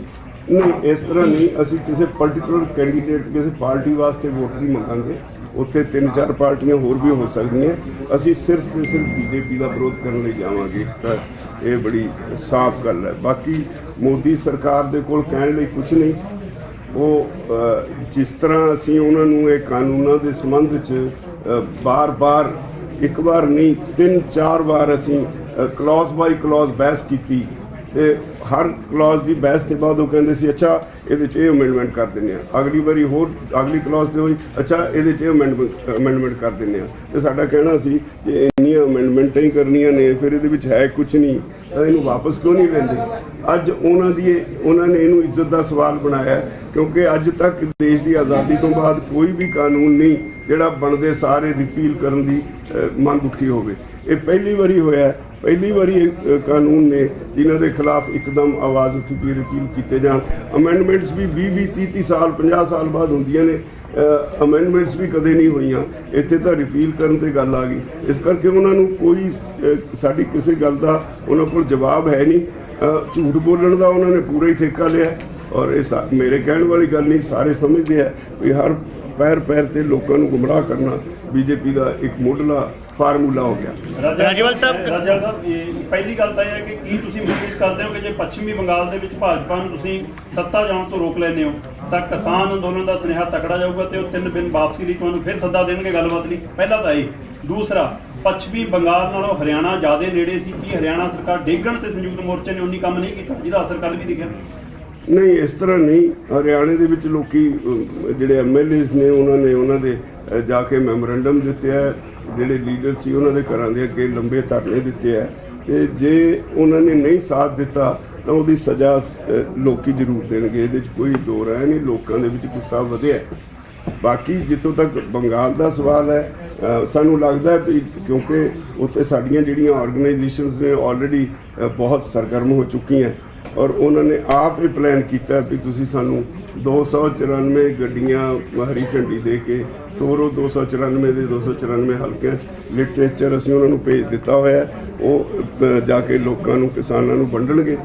ਨਹੀਂ, ਇਸ ਤਰ੍ਹਾਂ ਨਹੀਂ। ਅਸੀਂ ਕਿਸੇ ਪਰਟੀਕੂਲਰ ਕੈਂਡੀਡੇਟ ਕਿਸੇ ਪਾਰਟੀ ਵਾਸਤੇ ਵੋਟ ਨਹੀਂ ਮੰਗਾਂਗੇ। ਉੱਥੇ 3-4 ਪਾਰਟੀਆਂ ਹੋਰ ਵੀ ਹੋ ਸਕਦੀਆਂ। ਅਸੀਂ ਸਿਰਫ ਤੇ ਸਿਰਫ ਬੀਜੇਪੀ ਦਾ ਵਿਰੋਧ ਕਰਨ ਲਈ ਜਾਵਾਂਗੇ। ਤਾਂ ਇਹ ਬੜੀ ਸਾਫ਼ ਗੱਲ ਹੈ। ਬਾਕੀ ਮੋਦੀ ਸਰਕਾਰ ਦੇ ਕੋਲ ਕਹਿਣ ਲਈ ਕੁਝ ਨਹੀਂ। ਉਹ ਜਿਸ ਤਰ੍ਹਾਂ ਅਸੀਂ ਉਹਨਾਂ ਨੂੰ ਇਹ ਕਾਨੂੰਨਾਂ ਦੇ ਸੰਬੰਧ 'ਚ ਬਾਰ-ਬਾਰ, ਇੱਕ ਵਾਰ ਨਹੀਂ 3-4 ਵਾਰ ਅਸੀਂ ਕਲੌਜ਼ ਬਾਈ ਕਲੌਜ਼ ਬਹਿਸ ਕੀਤੀ ਤੇ ਹਰ ਕਲੌਜ਼ ਦੀ ਬਹਿਸ ਤੋਂ ਬਾਅਦ ਉਹ ਕਹਿੰਦੇ ਸੀ ਅੱਛਾ ਇਹਦੇ 'ਚ ਇਹ ਅਮੈਂਡਮੈਂਟ ਕਰ ਦਿੰਦੇ ਹਾਂ। ਅਗਲੀ ਵਾਰੀ ਹੋਰ ਅਗਲੀ ਕਲੌਜ਼ 'ਤੇ ਹੋਈ, ਅੱਛਾ ਇਹਦੇ 'ਚ ਇਹ ਅਮੈਂਡਮੈਂਟ ਕਰ ਦਿੰਦੇ ਹਾਂ। ਤੇ ਸਾਡਾ ਕਹਿਣਾ ਸੀ ਕਿ ਇੰਨੀਆਂ ਅਮੈਂਡਮੈਂਟਾਂ ਹੀ ਕਰਨੀਆਂ ਨੇ, ਫਿਰ ਇਹਦੇ ਵਿੱਚ ਹੈ ਕੁਝ ਨਹੀਂ, ਤਾਂ ਇਹਨੂੰ ਵਾਪਸ ਕਿਉਂ ਨਹੀਂ ਲੈਂਦੇ। ਅੱਜ ਉਹਨਾਂ ਨੇ ਇਹਨੂੰ ਇੱਜ਼ਤ ਦਾ ਸਵਾਲ ਬਣਾਇਆ, ਕਿਉਂਕਿ ਅੱਜ ਤੱਕ ਦੇਸ਼ ਦੀ ਆਜ਼ਾਦੀ ਤੋਂ ਬਾਅਦ ਕੋਈ ਵੀ ਕਾਨੂੰਨ ਨਹੀਂ ਜਿਹੜਾ ਬਣਦੇ ਸਾਰੇ ਰਿਪੀਲ ਕਰਨ ਦੀ ਮੰਗ ਉੱਠੀ ਹੋਵੇ। ਇਹ ਪਹਿਲੀ ਵਾਰੀ ਹੋਇਆ। ਪਹਿਲੀ ਵਾਰੀ ਕਾਨੂੰਨ ਨੇ ਜਿਨ੍ਹਾਂ ਦੇ ਖਿਲਾਫ ਇੱਕਦਮ ਆਵਾਜ਼ ਉੱਠੀ ਕਿ ਰਿਪੀਲ ਕੀਤੇ ਜਾਣ। ਅਮੈਂਡਮੈਂਟਸ ਵੀ 20-20, 30-30 ਸਾਲ, 50 ਸਾਲ ਬਾਅਦ ਹੁੰਦੀਆਂ ਨੇ। ਅਮੈਂਡਮੈਂਟਸ ਵੀ ਕਦੇ ਨਹੀਂ ਹੋਈਆਂ। ਇੱਥੇ ਤਾਂ ਰਿਪੀਲ ਕਰਨ ਤੇ ਗੱਲ ਆ ਗਈ। ਇਸ ਕਰਕੇ ਉਹਨਾਂ ਨੂੰ ਕੋਈ ਸਾਡੀ ਕਿਸੇ ਗੱਲ ਦਾ ਉਹਨਾਂ ਕੋਲ ਜਵਾਬ ਹੈ ਨਹੀਂ। ਝੂਠ ਬੋਲਣ ਦਾ ਉਹਨਾਂ ਨੇ ਪੂਰਾ ਹੀ ਠੇਕਾ ਲਿਆ। ਔਰ ਇਹ ਮੇਰੇ ਕਹਿਣ ਵਾਲੀ ਗੱਲ ਨਹੀਂ, ਸਾਰੇ ਸਮਝਦੇ ਆ ਵੀ ਹਰ ਪੈਰ ਤੇ ਲੋਕਾਂ ਨੂੰ ਗੁੰਮਰਾਹ ਕਰਨਾ ਬੀਜੇਪੀ ਦਾ ਇੱਕ ਮੁੱਢਲਾ ਫਾਰਮੂਲਾ ਹੋ ਗਿਆ। ਰਾਜੇਵਾਲ ਸਾਹਿਬ, ਪਹਿਲੀ ਗੱਲ ਤਾਂ ਇਹ ਹੈ ਕਿ ਕੀ ਤੁਸੀਂ ਮਹਿਸੂਸ ਕਰਦੇ ਹੋ ਕਿ ਜੇ ਪੱਛਮੀ ਬੰਗਾਲ ਦੇ ਵਿੱਚ ਭਾਜਪਾ ਨੂੰ ਤੁਸੀਂ ਸੱਤਾ ਜਾਣ ਤੋਂ ਰੋਕ ਲੈਂਦੇ ਹੋ ਤਾਂ ਕਿਸਾਨ ਅੰਦੋਲਨ ਦਾ ਸੁਨੇਹਾ ਤਕੜਾ ਜਾਊਗਾ ਤੇ ਉਹ 3 ਦਿਨ ਵਾਪਸੀ ਲਈ ਤੁਹਾਨੂੰ ਫਿਰ ਸੱਦਾ ਦੇਣਗੇ ਗੱਲਬਾਤ ਲਈ? ਪਹਿਲਾ ਤਾਂ ਇਹ। ਦੂਸਰਾ, ਪੱਛਮੀ ਬੰਗਾਲ ਨਾਲੋਂ ਹਰਿਆਣਾ ਜ਼ਿਆਦਾ ਨੇੜੇ ਸੀ। ਕੀ ਹਰਿਆਣਾ ਸਰਕਾਰ ਡੇਗਣ ਤੇ ਸੰਯੁਕਤ ਮੋਰਚੇ ਨੇ ਉਨੀ ਕੰਮ ਨਹੀਂ ਕੀਤਾ ਜਿਹਦਾ ਅਸਰ ਕੱਲ੍ਹ ਵੀ ਦਿਖਿਆ? ਨਹੀਂ, ਇਸ ਤਰ੍ਹਾਂ ਨਹੀਂ। ਹਰਿਆਣੇ ਦੇ ਵਿੱਚ ਲੋਕੀ ਜਿਹੜੇ MLAs ਨੇ ਉਹਨਾਂ ਦੇ ਜਾ ਕੇ ਮੈਮੋਰੈਂਡਮ ਦਿੱਤੇ ਹੈ। ਜਿਹੜੇ ਲੀਡਰ ਸੀ ਉਹਨਾਂ ਦੇ ਘਰਾਂ ਦੇ ਅੱਗੇ ਲੰਬੇ ਧਰਨੇ ਦਿੱਤੇ ਹੈ। ਤੇ ਜੇ ਉਹਨਾਂ ਨੇ ਨਹੀਂ ਸਾਥ ਦਿੱਤਾ ਤਾਂ ਉਹਦੀ ਸਜ਼ਾ ਲੋਕੀ ਜ਼ਰੂਰ ਦੇਣਗੇ। ਇਹਦੇ 'ਚ ਕੋਈ ਦੋ ਰਾਏ ਨਹੀਂ। ਲੋਕਾਂ ਦੇ ਵਿੱਚ ਗੁੱਸਾ ਵਧਿਆ। ਬਾਕੀ ਜਿੱਥੋਂ ਤੱਕ ਬੰਗਾਲ ਦਾ ਸਵਾਲ ਹੈ, ਸਾਨੂੰ ਲੱਗਦਾ ਹੈ ਵੀ ਕਿਉਂਕਿ ਉੱਥੇ ਸਾਡੀਆਂ ਜਿਹੜੀਆਂ ਆਰਗੇਨਾਈਜੇਸ਼ਨਸ ਨੇ ਆਲਰੇਡੀ ਬਹੁਤ ਸਰਗਰਮ ਹੋ ਚੁੱਕੀਆਂ ਔਰ ਉਹਨਾਂ ਨੇ ਆਪ ਹੀ ਪਲਾਨ ਕੀਤਾ ਵੀ ਤੁਸੀਂ ਸਾਨੂੰ 294 ਗੱਡੀਆਂ ਹਰੀ ਝੰਡੀ ਦੇ ਕੇ ਤੋਰੋ। 294 ਦੇ 294 ਹਲਕਿਆਂ 'ਚ ਲਿਟਰੇਚਰ ਅਸੀਂ ਉਹਨਾਂ ਨੂੰ ਭੇਜ ਦਿੱਤਾ ਹੋਇਆ। ਉਹ ਜਾ ਕੇ ਲੋਕਾਂ ਨੂੰ, ਕਿਸਾਨਾਂ ਨੂੰ ਵੰਡਣਗੇ।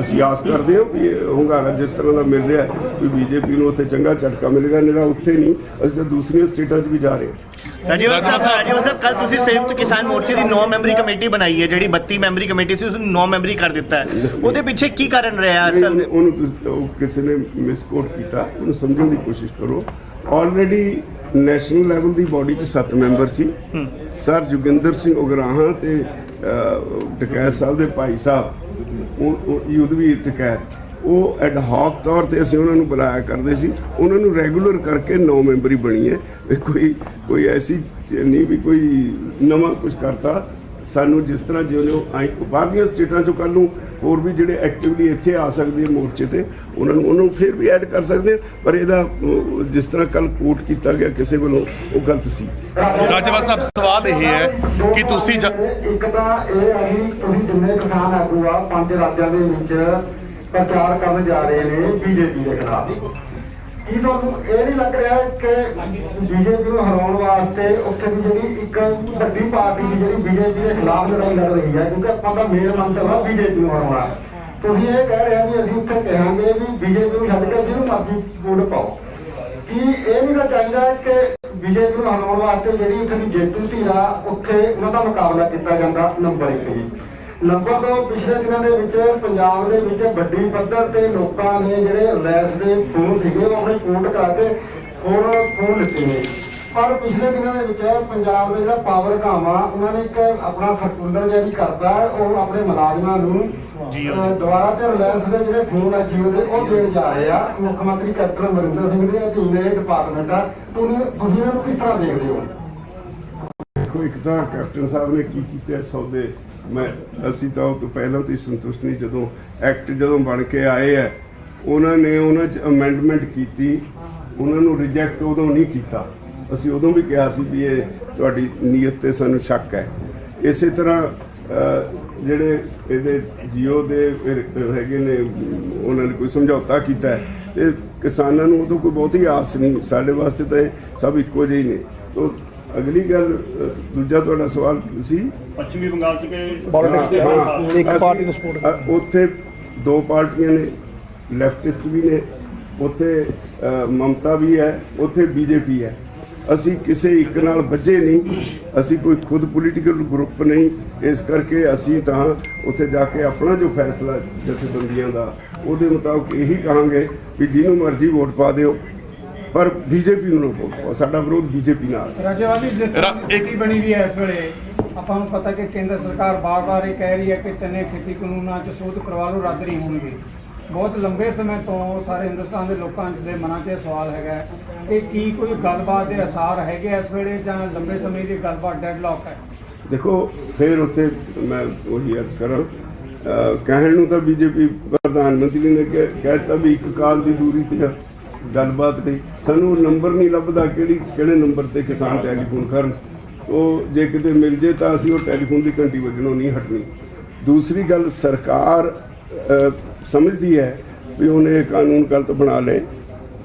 ਅਸੀਂ ਆਸ ਕਰਦੇ ਹਾਂ ਵੀ ਹੁੰਗਾਰਾ ਜਿਸ ਤਰ੍ਹਾਂ ਦਾ ਮਿਲ ਰਿਹਾ ਵੀ ਬੀਜੇਪੀ ਨੂੰ ਉੱਥੇ ਚੰਗਾ ਝਟਕਾ ਮਿਲੇਗਾ। ਜਿਹੜਾ ਉੱਥੇ ਨਹੀਂ, ਅਸੀਂ ਤਾਂ ਦੂਸਰੀਆਂ ਸਟੇਟਾਂ 'ਚ ਵੀ ਜਾ ਰਹੇ ਹਾਂ। ਰਾਜੇਵਾਲ ਸਾਹਿਬ, ਕੱਲ ਤੁਸੀਂ ਸੰਯੁਕਤ ਕਿਸਾਨ ਮੋਰਚੇ ਦੀ 9 ਮੈਂਬਰੀ ਕਮੇਟੀ ਬਣਾਈ ਹੈ। ਜਿਹੜੀ 32 ਮੈਂਬਰੀ ਕਮੇਟੀ ਸੀ ਉਸਨੂੰ 9 ਮੈਂਬਰੀ ਕਰ ਦਿੱਤਾ ਹੈ। ਉਹਦੇ ਪਿੱਛੇ ਕੀ ਕਾਰਨ ਰਿਹਾ ਅਸਲ? ਉਹਨੂੰ ਕਿਸੇ ਨੇ ਮਿਸਕੋਟ ਕੀਤਾ, ਉਹਨੂੰ ਸਮਝਣ ਦੀ ਕੋਸ਼ਿਸ਼ ਕਰੋ। ਆਲਰੇਡੀ ਨੈਸ਼ਨਲ ਲੈਵਲ ਦੀ ਬੋਡੀ 'ਚ 7 ਮੈਂਬਰ ਸੀ। ਸਰ ਜੋਗਿੰਦਰ ਸਿੰਘ ਉਗਰਾਹਾਂ ਤੇ ਟਕੈਤ ਸਾਹਿਬ ਦੇ ਭਾਈ ਸਾਹਿਬ, ਉਹ ਯੁੱਧ ਵੀ ਟਕੈਤ, ਉਹ ਐਡਹੌਕ ਤੌਰ ਤੇ ਅਸੀਂ ਉਹਨਾਂ ਨੂੰ ਬੁਲਾਇਆ ਕਰਦੇ ਸੀ। ਉਹਨਾਂ ਨੂੰ ਰੈਗੂਲਰ ਕਰਕੇ 9 ਮੈਂਬਰੀ ਬਣੀ ਹੈ। ਕੋਈ ਐਸੀ ਨਹੀਂ ਵੀ ਕੋਈ ਨਵਾਂ ਕੁਝ ਕਰਤਾ। ਸਾਨੂੰ ਜਿਸ ਤਰ੍ਹਾਂ ਜਿਵੇਂ ਬਾਹਰਲੀਆਂ ਸਟੇਟਾਂ 'ਚੋਂ ਕੱਲ੍ਹ ਨੂੰ ਹੋਰ ਵੀ ਜਿਹੜੇ ਐਕਟਿਵਲੀ ਇੱਥੇ ਆ ਸਕਦੇ ਆ ਮੋਰਚੇ ਤੇ ਉਹਨੂੰ ਫਿਰ ਵੀ ਐਡ ਕਰ ਸਕਦੇ ਆ, ਪਰ ਇਹਦਾ ਜਿਸ ਤਰ੍ਹਾਂ ਕੱਲ੍ਹ ਕੋਟ ਕੀਤਾ ਗਿਆ ਕਿਸੇ ਵੱਲੋਂ ਉਹ ਗਲਤ ਸੀ। ਰਾਜੇਵਾਲ ਸਾਹਿਬ ਸਵਾਲ ਇਹ ਹੈ ਕਿ ਤੁਸੀਂ ਇੱਕ ਤਾਂ ਇਹ ਹੈ ਕਿ ਤੁਸੀਂ ਜਿੰਨੇ ਕਿਸਾਨ ਆਗੂ ਆ 5 ਰਾਜਾਂ ਦੇ ਵਿੱਚ ਪ੍ਰਚਾਰ ਕਰਨ ਜਾ ਰਹੇ ਨੇ ਬੀਜੇਪੀ ਦੇ ਖਿਲਾਫ, ਕੀ ਤੁਹਾਨੂੰ ਇਹ ਨਹੀਂ ਲੱਗ ਰਿਹਾ ਕਿ ਬੀਜੇਪੀ ਨੂੰ ਹਰਾਉਣ ਵਾਸਤੇ ਉੱਥੇ ਦੀ ਜਿਹੜੀ ਇੱਕ ਵੱਡੀ ਪਾਰਟੀ ਦੀ ਜਿਹੜੀ ਬੀਜੇਪੀ ਦੇ ਖਿਲਾਫ ਲੜਾਈ ਲੜ ਰਹੀ ਹੈ, ਕਿਉਂਕਿ ਆਪਾਂ ਦਾ ਮੇਨ ਮੰਤਵ ਆ ਬੀਜੇਪੀ ਨੂੰ ਹਰਾਉਣਾ, ਤੁਸੀਂ ਇਹ ਕਹਿ ਰਹੇ ਹੋ ਵੀ ਅਸੀਂ ਉੱਥੇ ਕਹਾਂਗੇ ਵੀ ਬੀਜੇਪੀ ਨੂੰ ਛੱਡ ਕੇ ਜਿਹਨੂੰ ਮਰਜ਼ੀ ਵੋਟ ਪਾਓ, ਕੀ ਇਹ ਨਹੀਂ ਚਾਹੀਦਾ ਕਿ ਬੀਜੇਪੀ ਨੂੰ ਹਰਾਉਣ ਵਾਸਤੇ ਜਿਹੜੀ ਉੱਥੇ ਦੀ ਜੇਤੂ ਧਿਰ ਆ ਉੱਥੇ ਉਹਨਾਂ ਦਾ ਮੁਕਾਬਲਾ ਕੀਤਾ ਜਾਂਦਾ? ਨੰਬਰ 1 ਜੀ। ਨੰਬਰ 2, ਪਿਛਲੇ ਦਿਨਾਂ ਦੇ ਵਿੱਚ ਪੰਜਾਬ ਦੇ ਵਿੱਚ ਵੱਡੀ ਪੱਧਰ ਤੇ ਲੋਕਾਂ ਨੇ ਜਿਹੜੇ ਰੈਸ ਦੇ ਫੋਨ ਸੀਗੇ ਉਹ ਆਪਣੇ ਕੋਟ ਕਰਾ ਕੇ ਫੋਨ ਲਿੱਤੇ ਨੇ, ਪਰ ਪਿਛਲੇ ਦਿਨਾਂ ਦੇ ਵਿੱਚ ਪੰਜਾਬ ਦੇ ਜਿਹੜਾ ਪਾਵਰ ਕਾਮ ਆ ਉਹਨਾਂ ਨੇ ਇੱਕ ਆਪਣਾ ਸਰਕੂਲਰ ਜਾਰੀ ਕਰਤਾ, ਉਹ ਆਪਣੇ ਮੁਲਾਜ਼ਮਾਂ ਨੂੰ ਦੁਬਾਰਾ ਤੇ ਰਿਲਾਇੰਸ ਦੇ ਜਿਹੜੇ ਫੋਨ ਆ ਜੀਓ ਦੇ ਉਹ ਦੇਣ ਜਾ ਰਹੇ ਆ। ਮੁੱਖ ਮੰਤਰੀ ਕੈਪਟਨ ਅਮਰਿੰਦਰ ਸਿੰਘ ਦੇ ਅਧੀਨ ਇਹ ਡਿਪਾਰਟਮੈਂਟ ਆ, ਤੁਸੀਂ ਇਹਨਾਂ ਨੂੰ ਕਿਸ ਤਰ੍ਹਾਂ ਦੇਖਦੇ ਹੋ? ਦੇਖੋ, ਇੱਕ ਤਾਂ ਕੈਪਟਨ ਸਾਹਿਬ ਨੇ ਕੀ ਕੀਤਾ ਸੌਦੇ, ਅਸੀਂ ਤਾਂ ਉਹ ਤੋਂ ਪਹਿਲਾਂ ਤੋਂ ਹੀ ਸੰਤੁਸ਼ਟ ਨਹੀਂ। ਜਦੋਂ ਬਣ ਕੇ ਆਏ ਹੈ ਉਹਨਾਂ 'ਚ ਅਮੈਂਡਮੈਂਟ ਕੀਤੀ, ਉਹਨਾਂ ਨੂੰ ਰਿਜੈਕਟ ਉਦੋਂ ਨਹੀਂ ਕੀਤਾ। ਅਸੀਂ ਉਦੋਂ ਵੀ ਕਿਹਾ ਸੀ ਵੀ ਇਹ ਤੁਹਾਡੀ ਨੀਅਤ ਤੇ ਸਾਨੂੰ ਸ਼ੱਕ ਹੈ। ਇਸੇ ਤਰ੍ਹਾਂ ਜਿਹੜੇ ਇਹਦੇ ਜੀਓ ਦੇ ਹੈਗੇ ਨੇ ਉਹਨਾਂ ਨੇ ਕੋਈ ਸਮਝੌਤਾ ਕੀਤਾ ਤੇ ਕਿਸਾਨਾਂ ਨੂੰ ਉਦੋਂ ਕੋਈ ਬਹੁਤੀ ਆਸ ਨਹੀਂ, ਸਾਡੇ ਵਾਸਤੇ ਤਾਂ ਇਹ ਸਭ ਇੱਕੋ ਜਿਹੇ ਨੇ। ਤੋ ਅਗਲੀ ਗੱਲ, ਦੂਜਾ ਤੁਹਾਡਾ ਸਵਾਲ ਸੀ ਪੱਛਮੀ ਬੰਗਾਲ ਚ ਕਿ ਪੋਲਿਟਿਕਸ ਇੱਕ ਪਾਰਟੀ ਨੂੰ ਸਪੋਰਟ, ਉੱਥੇ 2 ਪਾਰਟੀਆਂ ਨੇ, ਲੈਫਟਿਸਟ ਵੀ ਨੇ, ਉੱਥੇ ਮਮਤਾ ਵੀ ਹੈ, ਉੱਥੇ ਬੀਜੇਪੀ ਹੈ। ਅਸੀਂ ਕਿਸੇ ਇੱਕ ਨਾਲ ਵੱਜੇ ਨਹੀਂ, ਅਸੀਂ ਕੋਈ ਖੁਦ ਪੋਲੀਟੀਕਲ ਗਰੁੱਪ ਨਹੀਂ, ਇਸ ਕਰਕੇ ਅਸੀਂ ਤਾਂ ਉੱਥੇ ਜਾ ਕੇ ਆਪਣਾ ਜੋ ਫੈਸਲਾ ਜਥੇਬੰਦੀਆਂ ਦਾ ਉਹਦੇ ਮੁਤਾਬਕ ਇਹੀ ਕਹਾਂਗੇ ਵੀ ਜਿਹਨੂੰ ਮਰਜ਼ੀ ਵੋਟ ਪਾ ਦਿਓ, ਪਰ ਬੀਜੇਪੀ ਨੂੰ ਨਾ ਵੋਟ ਪਾਓ। ਸਾਡਾ ਵਿਰੋਧ ਬੀਜੇਪੀ ਨਾਲ। ਰਾਜੇਵਾਲ ਜੀ, ਜਿਸ ਤਰ੍ਹਾਂ ਦੀ ਸਥਿਤੀ ਬਣੀ ਵੀ ਹੈ ਇਸ ਵੇਲੇ, ਆਪਾਂ ਨੂੰ ਪਤਾ ਕਿ ਕੇਂਦਰ ਸਰਕਾਰ ਬਾਰ-ਬਾਰ ਇਹ ਕਹਿ ਰਹੀ ਹੈ ਕਿ 3 ਖੇਤੀ ਕਾਨੂੰਨਾਂ 'ਚ ਸੋਧ ਕਰਵਾ ਲਓ, ਰੱਦ ਨਹੀਂ ਹੋਣਗੇ। ਬਹੁਤ ਲੰਬੇ ਸਮੇਂ ਤੋਂ ਸਾਰੇ ਹਿੰਦੁਸਤਾਨ ਦੇ ਲੋਕਾਂ ਦੇ ਮਨਾਂ 'ਚ ਸਵਾਲ ਹੈਗਾ ਕਿ ਕੀ ਕੋਈ ਗੱਲਬਾਤ ਦੇ ਅਸਾਰ ਹੈਗੇ ਇਸ ਵੇਲੇ ਜਾਂ ਲੰਬੇ ਸਮੇਂ ਦੀ ਗੱਲਬਾਤ ਡੈਡਲੌਕ ਹੈ? ਦੇਖੋ, ਫਿਰ ਉੱਥੇ ਮੈਂ ਉਹੀ ਅਰਜ਼ ਕਰਾਂ, ਕਹਿਣ ਨੂੰ ਤਾਂ ਬੀਜੇਪੀ ਪ੍ਰਧਾਨ ਮੰਤਰੀ ਨੇ ਕਹਿ ਦਿੱਤਾ ਵੀ ਇੱਕ ਕਾਲ ਦੀ ਦੂਰੀ ਤੇ ਗੱਲਬਾਤ ਨਹੀਂ, ਸਾਨੂੰ ਨੰਬਰ ਨਹੀਂ ਲੱਭਦਾ ਕਿਹੜੇ ਨੰਬਰ ਤੇ ਕਿਸਾਨ ਟੈਲੀਫੋਨ ਕਰਨ। ਤੋ ਜੇ ਕਿਤੇ ਮਿਲ ਜੇ ਤਾਂ ਅਸੀਂ ਉਹ ਟੈਲੀਫੋਨ ਦੀ ਘੰਟੀ ਵੱਜਣੋਂ ਨਹੀਂ ਹਟਣੀ। ਦੂਸਰੀ ਗੱਲ, ਸਰਕਾਰ ਸਮਝਦੀ ਹੈ ਵੀ ਉਹਨੇ ਕਾਨੂੰਨ ਗਲਤ ਬਣਾ ਲਏ,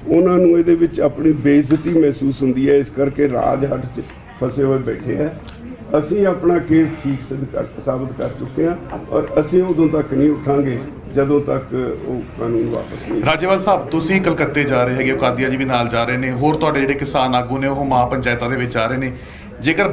ਉਹਨਾਂ ਨੂੰ ਇਹਦੇ ਵਿੱਚ ਆਪਣੀ ਬੇਇੱਜ਼ਤੀ ਮਹਿਸੂਸ ਹੁੰਦੀ ਹੈ, ਇਸ ਕਰਕੇ ਰਾਜ ਹੱਟ 'ਚ ਫਸੇ ਹੋਏ ਬੈਠੇ ਹੈ। ਅਸੀਂ ਆਪਣਾ ਕੇਸ ਠੀਕ ਸਾਬਤ ਕਰ ਚੁੱਕੇ ਹਾਂ ਔਰ ਅਸੀਂ ਉਦੋਂ ਤੱਕ ਨਹੀਂ ਉੱਠਾਂਗੇ ਜਦੋਂ ਤੱਕ ਉਹ ਕਾਨੂੰਨ ਵਾਪਸ ਨਹੀਂ। ਰਾਜੇਵਾਲ ਸਾਹਿਬ, ਤੁਸੀਂ ਕਲਕੱਤੇ ਜਾ ਰਹੇ ਹੈਗੇ, ਕਾਦੀਆਂ ਜੀ ਵੀ ਨਾਲ ਜਾ ਰਹੇ ਨੇ, ਹੋਰ ਤੁਹਾਡੇ ਜਿਹੜੇ ਕਿਸਾਨ ਆਗੂ ਨੇ ਉਹ ਮਾਂ ਪੰਚਾਇਤਾਂ ਦੇ ਵਿੱਚ ਆ ਰਹੇ ਨੇ। ਜੇਕਰ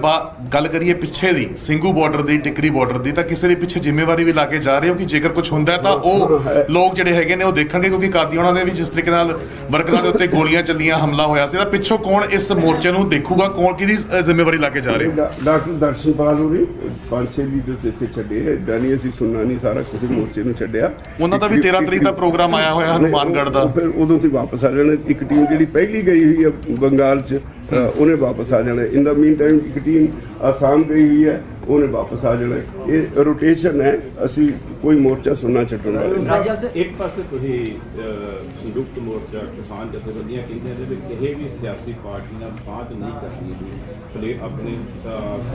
ਗੱਲ ਕਰੀਏ ਪਿੱਛੇ ਦੀ ਸਿੰਘੂ ਬਾਰਡਰ ਦੀ, ਟਿਕਰੀ ਬਾਰਡਰ ਦੀ, ਤਾਂ ਕਿਸੇ ਦੇ ਪਿੱਛੇ ਜ਼ਿੰਮੇਵਾਰੀ ਵੀ ਲਾ ਕੇ ਜਾ ਰਹੇ ਹੋ ਕਿ ਜੇਕਰ ਕੁਝ ਹੁੰਦਾ ਤਾਂ ਉਹ ਲੋਕ ਜਿਹੜੇ ਹੈਗੇ ਨੇ ਉਹ ਦੇਖਣਗੇ, ਕਿਉਂਕਿ ਕਾਦੀ ਉਹਨਾਂ ਦੇ ਵੀ ਜਿਸ ਤਰੀਕੇ ਨਾਲ ਵਰਕਰਾਂ ਦੇ ਉੱਤੇ ਗੋਲੀਆਂ ਚੱਲੀਆਂ, ਹਮਲਾ ਹੋਇਆ ਸੀ, ਤਾਂ ਪਿੱਛੋਂ ਕੌਣ ਇਸ ਮੋਰਚੇ ਨੂੰ ਦੇਖੂਗਾ, ਕੌਣ ਕਿਹਦੀ ਜ਼ਿੰਮੇਵਾਰੀ ਲਾ ਕੇ ਜਾ ਰਹੇ ਹੋ? ਡਾਕਟਰ ਦਰਸ਼ਨਪਾਲ ਹੋਰੀ 5-6 ਲੀਡਰਸ ਇੱਥੇ ਛੱਡੇ, ਏਦਾਂ ਨਹੀਂ ਅਸੀਂ ਸੁਣਨਾ ਨਹੀਂ ਸਾਰਾ ਕਿਸੇ ਮੋਰਚੇ ਨੂੰ ਛੱਡਿਆ। ਉਹਨਾਂ ਦਾ ਵੀ 13 ਤਰੀਕ ਦਾ ਪ੍ਰੋਗਰਾਮ ਆਇਆ ਹੋਇਆ ਹਨੂਮਾਨਗੜ੍ਹ ਦਾ, ਫਿਰ ਉਦੋਂ ਤੇ ਵਾਪਸ ਆ ਜਾਣਾ। ਇੱਕ ਟੀਮ ਜਿਹੜੀ ਪਹਿਲੀ ਗਈ ਹੋਈ ਹੈ ਬੰਗਾਲ 'ਚ ਉਹਨੇ ਵਾਪਸ ਆ ਜਾਣਾ। ਇਨ ਦਾ ਮੀਨ ਟਾਈਮ ਇੱਕ ਟੀਮ ਆਸਾਮ ਗਈ ਹੋਈ ਹੈ, ਉਹਨੇ ਵਾਪਸ ਆ ਜਾਣਾ। ਇਹ ਰੋਟੇਸ਼ਨ ਹੈ, ਅਸੀਂ ਕੋਈ ਮੋਰਚਾ ਸੁਣਨਾ ਛੱਡਣ ਵਾਲੇ ਨਹੀਂ। ਇੱਕ ਪਾਸੇ ਤੁਸੀਂ ਸੰਯੁਕਤ ਮੋਰਚਾ ਕਿਸਾਨ ਜਥੇਬੰਦੀਆਂ ਕਹਿੰਦੀਆਂ ਨੇ ਵੀ ਕਿਸੇ ਵੀ ਸਿਆਸੀ ਪਾਰਟੀ ਨਾਲ ਸਾਂਝ ਨਹੀਂ ਕਰਨੀ, ਭਲੇ ਆਪਣੇ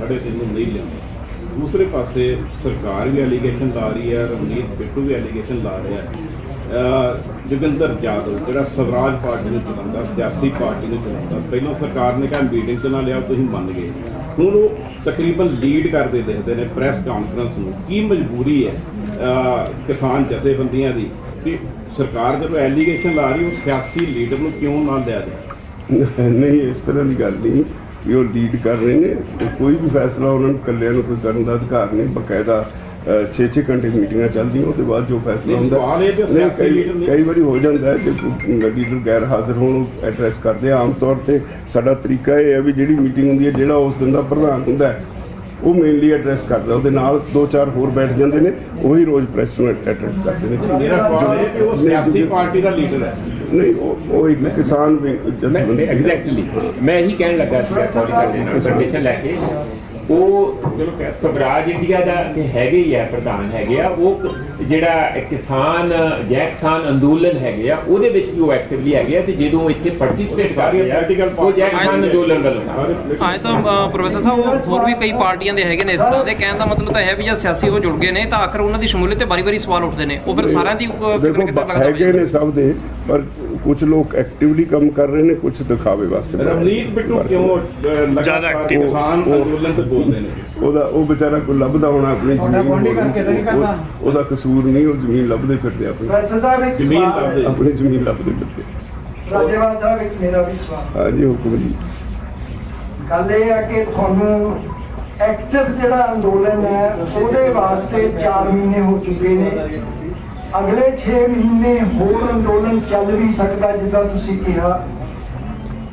ਖੜੇ ਦਿਨ ਨੂੰ ਨਹੀਂ ਲਿਆਉਂਦਾ। ਦੂਸਰੇ ਪਾਸੇ ਸਰਕਾਰ ਵੀ ਐਲੀਗੇਸ਼ਨ ਲਾ ਰਹੀ ਹੈ, ਰਵਨੀਤ ਬਿੱਟੂ ਵੀ ਐਲੀਗੇਸ਼ਨ ਲਾ ਰਿਹਾ ਹੈ, ਜੋਗਿੰਦਰ ਯਾਦਵ ਜਿਹੜਾ ਸਵਰਾਜ ਪਾਰਟੀ ਨੂੰ ਚਲਾਉਂਦਾ, ਸਿਆਸੀ ਪਾਰਟੀ ਨੂੰ ਚਲਾਉਂਦਾ, ਪਹਿਲਾਂ ਸਰਕਾਰ ਨੇ ਕਿਹਾ ਮੀਟਿੰਗ 'ਚ ਨਾ ਲਿਆ, ਤੁਸੀਂ ਮੰਨ ਗਏ, ਹੁਣ ਉਹ ਤਕਰੀਬਨ ਲੀਡ ਕਰਦੇ ਦਿਖਦੇ ਨੇ ਪ੍ਰੈਸ ਕਾਨਫਰੰਸ ਨੂੰ। ਕੀ ਮਜਬੂਰੀ ਹੈ ਕਿਸਾਨ ਜਥੇਬੰਦੀਆਂ ਦੀ ਕਿ ਸਰਕਾਰ ਜਦੋਂ ਐਲੀਗੇਸ਼ਨ ਲਾ ਰਹੀ ਉਹ ਸਿਆਸੀ ਲੀਡਰ ਨੂੰ ਕਿਉਂ ਨਾ ਲਿਆ ਜਾਏ? ਨਹੀਂ, ਇਸ ਤਰ੍ਹਾਂ ਦੀ ਗੱਲ ਨਹੀਂ ਕਿ ਉਹ ਲੀਡ ਕਰ ਰਹੇ ਨੇ। ਕੋਈ ਵੀ ਫੈਸਲਾ ਉਹਨਾਂ ਨੂੰ ਇਕੱਲਿਆਂ ਨੂੰ ਕੋਈ ਕਰਨ ਦਾ ਅਧਿਕਾਰ ਨਹੀਂ। ਬਕਾਇਦਾ 6-6 ਘੰਟੇ ਮੀਟਿੰਗਾਂ ਚੱਲਦੀਆਂ, ਉਹਦੇ ਬਾਅਦ ਜੋ ਫੈਸਲਾ ਹੁੰਦਾ ਕਈ ਵਾਰੀ ਹੋ ਜਾਂਦਾ ਹੈ ਕਿ ਲੀਡਰ ਗੈਰ ਹਾਜ਼ਰ ਹੋਣ, ਐਡਰੈਸ ਕਰਦੇ ਆ। ਆਮ ਤੌਰ ਤੇ ਸਾਡਾ ਤਰੀਕਾ ਇਹ ਹੈ ਵੀ ਜਿਹੜੀ ਮੀਟਿੰਗ ਹੁੰਦੀ ਹੈ, ਜਿਹੜਾ ਉਸ ਦਿਨ ਦਾ ਪ੍ਰਧਾਨ ਹੁੰਦਾ ਹੈ ਉਹ ਮੇਨਲੀ ਐਡਰੈਸ ਕਰਦਾ, ਉਹਦੇ ਨਾਲ 2-4 ਹੋਰ ਬੈਠ ਜਾਂਦੇ ਨੇ, ਉਹੀ ਰੋਜ਼ ਪ੍ਰੈਸ ਨੂੰ ਐਡਰੈਸ ਕਰਦੇ ਨੇ। ਮੇਰਾ ਸਵਾਲ ਹੈ ਕਿ ਉਹ ਸਿਆਸੀ ਪਾਰਟੀ ਦਾ ਲੀਡਰ ਹੈ? ਨਹੀਂ, ਉਹ ਇੱਕ ਕਿਸਾਨ ਐਗਜ਼ੈਕਟਲੀ ਮੈਂ ਇਹੀ ਕਹਿਣ ਲੱਗਾ ਸੀ ਤੁਹਾਡੇ ਨਾਲ ਪਰਮਿਸ਼ਨ ਲੈ ਕੇ ਉਹ ਸਵਰਾਜ ਇੰਡੀਆ ਦਾ ਤੇ ਹੈਗੇ ਹੀ ਆ, ਪ੍ਰਧਾਨ ਹੈਗੇ ਆ। ਉਹ ਜਿਹੜਾ ਕਿਸਾਨ ਜੈ ਕਿਸਾਨ ਅੰਦੋਲਨ ਹੈਗੇ ਆ ਉਹਦੇ ਵਿੱਚ ਵੀ ਉਹ ਐਕਟਿਵਲੀ ਹੈਗੇ ਆ, ਤੇ ਜਦੋਂ ਇੱਥੇ ਪਾਰਟਿਸਿਪੇਟ ਕਰ ਰਹੇ ਆ ਉਹ ਜੈ ਕਿਸਾਨ ਅੰਦੋਲਨ ਵੱਲੋਂ। ਅੱਜ ਤਾਂ ਪ੍ਰੋਫੈਸਰ ਸਾਹਿਬ ਹੋਰ ਵੀ ਕਈ ਪਾਰਟੀਆਂ ਦੇ ਹੈਗੇ ਨੇ ਇਸ ਤਰ੍ਹਾਂ ਦੇ, ਕਹਿਣ ਦਾ ਮਤਲਬ ਤਾਂ ਹੈ ਵੀ ਜਦ ਸਿਆਸੀ ਉਹ ਜੁੜ ਗਏ ਨੇ ਤਾਂ ਆਖਰ ਉਹਨਾਂ ਦੀ ਸ਼ਮੂਲੀਅਤ ਤੇ ਵਾਰੀ-ਵਾਰੀ ਸਵਾਲ ਉੱਠਦੇ ਨੇ, ਉਹ ਫਿਰ ਸਾਰਿਆਂ ਦੀ ਦੇਖੋ ਹੈਗੇ ਨੇ ਸਭ ਦੇ, ਪਰ ਕੁਝ ਲੋਕ ਐਕਟਿਵਲੀ ਕੰਮ ਕਰ ਰਹੇ ਨੇ, ਕੁਝ ਦਿਖਾਵੇ ਵਾਸਤੇ। ਰਵਨੀਤ ਬਿੱਟੂ ਕਿਉਂ ਜ਼ਿਆਦਾ ਐਕਟਿਵ ਕਿਸਾਨ ਅੰਦੋਲਨ ਤੇ ਬੋਲਦੇ ਨੇ? ਉਹ ਵਿਚਾਰਾ ਕੋਈ ਲੱਭਦਾ ਹੋਣਾ ਆਪਣੀ ਜ਼ਮੀਨ, ਉਹਦਾ ਕਸੂਰ ਨਹੀਂ, ਉਹ ਜ਼ਮੀਨ ਲੱਭਦੇ ਫਿਰਦੇ ਆਪਣੀ ਆਪਣੀ ਜ਼ਮੀਨ ਲੱਭਦੇ ਫਿਰਦੇ। ਰਾਜੇਵਾਲ ਸਾਹਿਬ ਇੱਕ ਮੇਰਾ ਵੀ ਸਵਾਲ। ਹਾਂਜੀ ਹੁਕਮ ਜੀ। ਗੱਲ ਇਹ ਹੈ ਕਿ ਤੁਹਾਨੂੰ ਐਕਟਿਵ ਜਿਹੜਾ ਅੰਦੋਲਨ ਹੈ ਉਹਦੇ ਵਾਸਤੇ 4 ਮਹੀਨੇ ਹੋ ਚੁੱਕੇ ਨੇ, ਅਗਲੇ 6 ਮਹੀਨੇ ਹੋਰ ਅੰਦੋਲਨ ਚੱਲ ਵੀ ਸਕਦਾ ਜਿੱਦਾਂ ਤੁਸੀਂ ਕਿਹਾ।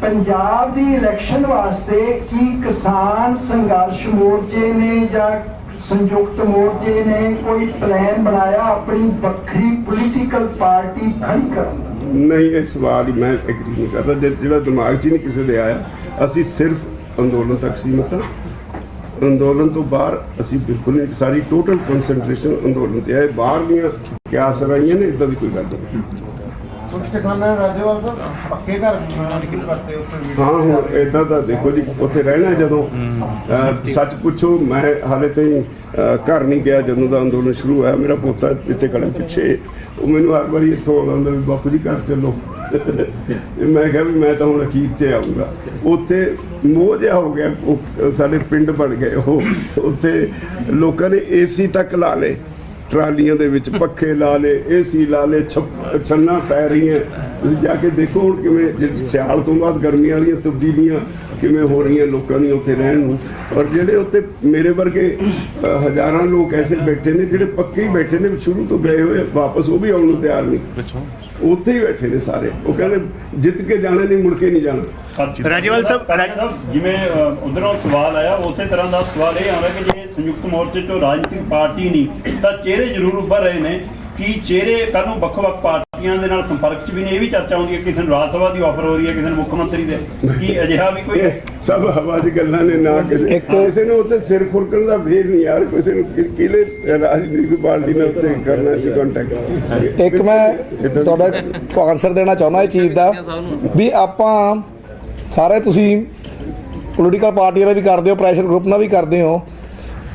ਪੰਜਾਬ ਦੀ ਇਲੈਕਸ਼ਨ ਵਾਸਤੇ ਕੀ ਕਿਸਾਨ ਸੰਘਰਸ਼ ਮੋਰਚੇ ਨੇ ਜਾਂ ਸੰਯੁਕਤ ਮੋਰਚੇ ਨੇ ਕੋਈ ਪਲਾਨ ਬਣਾਇਆ ਆਪਣੀ ਵੱਖਰੀ ਪੋਲੀਟੀਕਲ ਪਾਰਟੀ ਖੜੀ ਕਰਨ ਦਾ? ਨਹੀਂ, ਇਹ ਸਵਾਲ ਹੀ ਮੈਂ ਐਗਰੀ ਨਹੀਂ ਕਰਦਾ। ਜਿਹੜਾ ਦਿਮਾਗ 'ਚ ਹੀ ਨਹੀਂ ਕਿਸੇ ਦੇ ਆਇਆ। ਅਸੀਂ ਸਿਰਫ ਅੰਦੋਲਨ ਤੱਕ ਸੀਮਤ ਹਾਂ, ਅੰਦੋਲਨ ਤੋਂ ਬਾਹਰ ਅਸੀਂ ਬਿਲਕੁਲ ਨਹੀਂ। ਸਾਰੀ ਟੋਟਲ ਕਨਸੈਂਟਰੇਸ਼ਨ ਅੰਦੋਲਨ ਤੇ ਹੈ। ਬਾਹਰ ਦੀਆਂ ਕਿਆ ਸਰਾਈਆਂ ਨੇ, ਇੱਦਾਂ ਦੀ ਕੋਈ ਗੱਲ ਨਹੀਂ। ਕੁਝ ਕਿਸਾਨਾਂ ਨੇ ਰਾਜੇਵਾਲ ਸਾਹਿਬ ਪੱਕੇ ਘਰ ਨਿਕਲ ਕਰਤੇ ਉੱਥੇ। ਹਾਂ, ਹੁਣ ਇੱਦਾਂ ਤਾਂ ਦੇਖੋ ਜੀ, ਉੱਥੇ ਰਹਿਣਾ ਜਦੋਂ ਸੱਚ ਪੁੱਛੋ, ਮੈਂ ਹਾਲੇ ਤਾਈਂ ਘਰ ਨਹੀਂ ਗਿਆ ਜਦੋਂ ਦਾ ਅੰਦੋਲਨ ਸ਼ੁਰੂ ਹੋਇਆ। ਮੇਰਾ ਪੋਤਾ ਇੱਥੇ ਖੜਾ ਪਿੱਛੇ, ਉਹ ਮੈਨੂੰ ਹਰ ਵਾਰੀ ਇੱਥੋਂ ਆਉਂਦਾ ਹੁੰਦਾ ਵੀ ਬਾਪੂ ਜੀ ਘਰ ਚੱਲੋ। ਮੈਂ ਕਿਹਾ ਵੀ ਮੈਂ ਤਾਂ ਹੁਣ ਅਖੀਰ 'ਚ ਆਊਂਗਾ। ਉੱਥੇ ਮੋਹ ਜਿਹਾ ਹੋ ਗਿਆ, ਉਹ ਸਾਡੇ ਪਿੰਡ ਬਣ ਗਏ। ਉਹ ਉੱਥੇ ਲੋਕਾਂ ਨੇ AC ਤੱਕ ਲਾ ਲਏ, ਟਰਾਲੀਆਂ ਦੇ ਵਿੱਚ ਪੱਖੇ ਲਾ ਲਏ, AC ਲਾ ਲਏ, ਛੰਨਾਂ ਪੈ ਰਹੀਆਂ। ਤੁਸੀਂ ਜਾ ਕੇ ਦੇਖੋ ਹੁਣ ਕਿਵੇਂ ਸਿਆਲ ਤੋਂ ਬਾਅਦ ਗਰਮੀਆਂ ਵਾਲੀਆਂ ਤਬਦੀਲੀਆਂ ਕਿਵੇਂ ਹੋ ਰਹੀਆਂ ਲੋਕਾਂ ਦੀਆਂ ਉੱਥੇ ਰਹਿਣ ਨੂੰ। ਔਰ ਜਿਹੜੇ ਉੱਥੇ ਮੇਰੇ ਵਰਗੇ ਹਜ਼ਾਰਾਂ ਲੋਕ ਐਸੇ ਬੈਠੇ ਨੇ ਜਿਹੜੇ ਪੱਕੇ ਹੀ ਬੈਠੇ ਨੇ, ਸ਼ੁਰੂ ਤੋਂ ਗਏ ਹੋਏ, ਵਾਪਸ ਉਹ ਵੀ ਆਉਣ ਨੂੰ ਤਿਆਰ ਨਹੀਂ, ਉੱਥੇ ਹੀ ਬੈਠੇ ਨੇ ਸਾਰੇ। ਉਹ ਕਹਿੰਦੇ ਜਿੱਤ ਕੇ ਜਾਣਾ ਨਹੀਂ, ਮੁੜ ਕੇ ਨਹੀਂ ਜਾਣਾ। ਰਾਜੇਵਾਲ ਸਾਹਿਬ ਜਿਵੇਂ ਉਧਰੋਂ ਸਵਾਲ ਆਇਆ, ਉਸੇ ਤਰ੍ਹਾਂ ਦਾ ਸਵਾਲ ਇਹ ਆਉਂਦਾ ਕਿ ਜੇ ਸੰਯੁਕਤ ਮੋਰਚੇ ਚੋਂ ਰਾਜਨੀਤਿਕ ਪਾਰਟੀ ਨਹੀਂ ਤਾਂ ਚਿਹਰੇ ਜ਼ਰੂਰ ਉੱਭਰ ਰਹੇ ਨੇ। ਕੀ ਚਿਹਰੇ ਕੱਲ੍ਹ ਨੂੰ ਵੱਖ-ਵੱਖ ਪਾਰਟੀਆਂ ਦੇ ਨਾਲ ਸੰਪਰਕ 'ਚ ਵੀ ਨੇ? ਇਹ ਵੀ ਚਰਚਾ ਹੁੰਦੀ ਹੈ ਕਿਸੇ ਨੂੰ ਰਾਜ ਸਭਾ ਦੀ ਆਫਰ ਹੋ ਰਹੀ ਹੈ, ਕਿਸੇ ਨੂੰ ਮੁੱਖ ਮੰਤਰੀ ਦੇ, ਕੀ ਅਜਿਹਾ ਵੀ ਕੋਈ? ਸਭ ਹਵਾ 'ਚ ਗੱਲਾਂ ਨੇ, ਨਾ ਕਿਸੇ ਨੂੰ ਉੱਥੇ ਸਿਰ ਖੁਰਕਣ ਦਾ ਭੇਜ ਨਹੀਂ ਯਾਰ। ਕਿਸੇ ਨੂੰ ਕਿਲੇ ਰਾਜਨੀਤਿਕ ਪਾਰਟੀ ਨਾਲ ਉੱਥੇ ਕਰਨਾ ਸੀ ਕੰਟੈਕਟ। ਇੱਕ ਮੈਂ ਤੁਹਾਡਾ ਆਨਸਰ ਦੇਣਾ ਚਾਹੁੰਦਾ ਇਹ ਚੀਜ਼ ਦਾ ਵੀ ਆਪਾਂ ਸਾਰੇ ਤੁਸੀਂ ਪੋਲੀਟੀਕਲ ਪਾਰਟੀਆਂ ਨਾਲ ਵੀ ਕਰਦੇ ਹੋ, ਪ੍ਰੈਸ਼ਰ ਗਰੁੱਪ ਨਾਲ ਵੀ ਕਰਦੇ ਹੋ।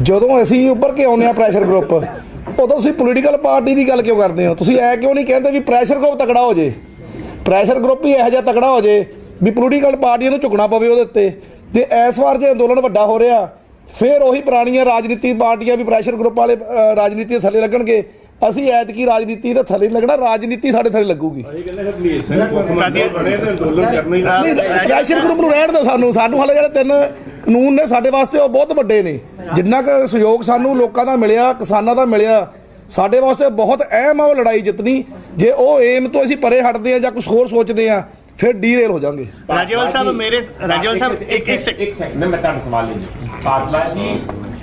ਜਦੋਂ ਅਸੀਂ ਉੱਪਰ ਕੇ ਆਉਂਦੇ ਹਾਂ ਪ੍ਰੈਸ਼ਰ ਗਰੁੱਪ, ਉਦੋਂ ਤੁਸੀਂ ਪੋਲੀਟੀਕਲ ਪਾਰਟੀ ਦੀ ਗੱਲ ਕਿਉਂ ਕਰਦੇ ਹੋ? ਤੁਸੀਂ ਐ ਕਿਉਂ ਨਹੀਂ ਕਹਿੰਦੇ ਵੀ ਪ੍ਰੈਸ਼ਰ ਗਰੁੱਪ ਤਕੜਾ ਹੋ ਜੇ, ਪ੍ਰੈਸ਼ਰ ਗਰੁੱਪ ਹੀ ਇਹੋ ਜਿਹਾ ਤਕੜਾ ਹੋ ਜੇ ਵੀ ਪੋਲੀਟੀਕਲ ਪਾਰਟੀਆਂ ਨੂੰ ਝੁਕਣਾ ਪਵੇ ਉਹਦੇ ਉੱਤੇ। ਤੇ ਇਸ ਵਾਰ ਜੇ ਅੰਦੋਲਨ ਵੱਡਾ ਹੋ ਰਿਹਾ, ਫਿਰ ਉਹੀ ਪੁਰਾਣੀਆਂ ਰਾਜਨੀਤਿਕ ਪਾਰਟੀਆਂ ਵੀ ਪ੍ਰੈਸ਼ਰ ਗਰੁੱਪ ਵਾਲੇ ਰਾਜਨੀਤੀ ਦੇ ਥੱਲੇ ਲੱਗਣਗੇ। ਅਸੀਂ ਐਤਕੀ ਰਾਜਨੀਤੀ ਦੇ ਥੱਲੇ ਲੱਗਣਾ, ਰਾਜਨੀਤੀ ਸਾਡੇ ਥੱਲੇ ਲੱਗੂਗੀ। ਪ੍ਰੈਸ਼ਰ ਗਰੁੱਪ ਨੂੰ ਰਹਿਣ ਦਿਓ, ਸਾਨੂੰ ਹਾਲੇ ਜਿਹੜੇ 3 ਕਾਨੂੰਨ ਨੇ ਸਾਡੇ ਵਾਸਤੇ ਉਹ ਬਹੁਤ ਵੱਡੇ ਨੇ। ਜਿੰਨਾ ਕੁ ਸਹਿਯੋਗ ਸਾਨੂੰ ਲੋਕਾਂ ਦਾ ਮਿਲਿਆ, ਕਿਸਾਨਾਂ ਦਾ ਮਿਲਿਆ, ਸਾਡੇ ਵਾਸਤੇ ਬਹੁਤ ਅਹਿਮ ਆ ਉਹ ਲੜਾਈ ਜਿੱਤਣੀ। ਜੇ ਉਹ ਏਮ ਤੋਂ ਅਸੀਂ ਪਰੇ ਹਟਦੇ ਆ ਜਾਂ ਕੁਝ ਹੋਰ ਸੋਚਦੇ ਆ, ਫਿਰ ਡੀਰੇਲ ਹੋ ਜਾਵਾਂਗੇ। ਰਾਜੇਵਾਲ ਸਾਹਿਬ ਇੱਕ ਸੈਕਿੰਡ ਮੈਂ ਤੁਹਾਡਾ ਸਵਾਲ ਲੈਂਦਾ। ਪਾਤਲਾ ਜੀ,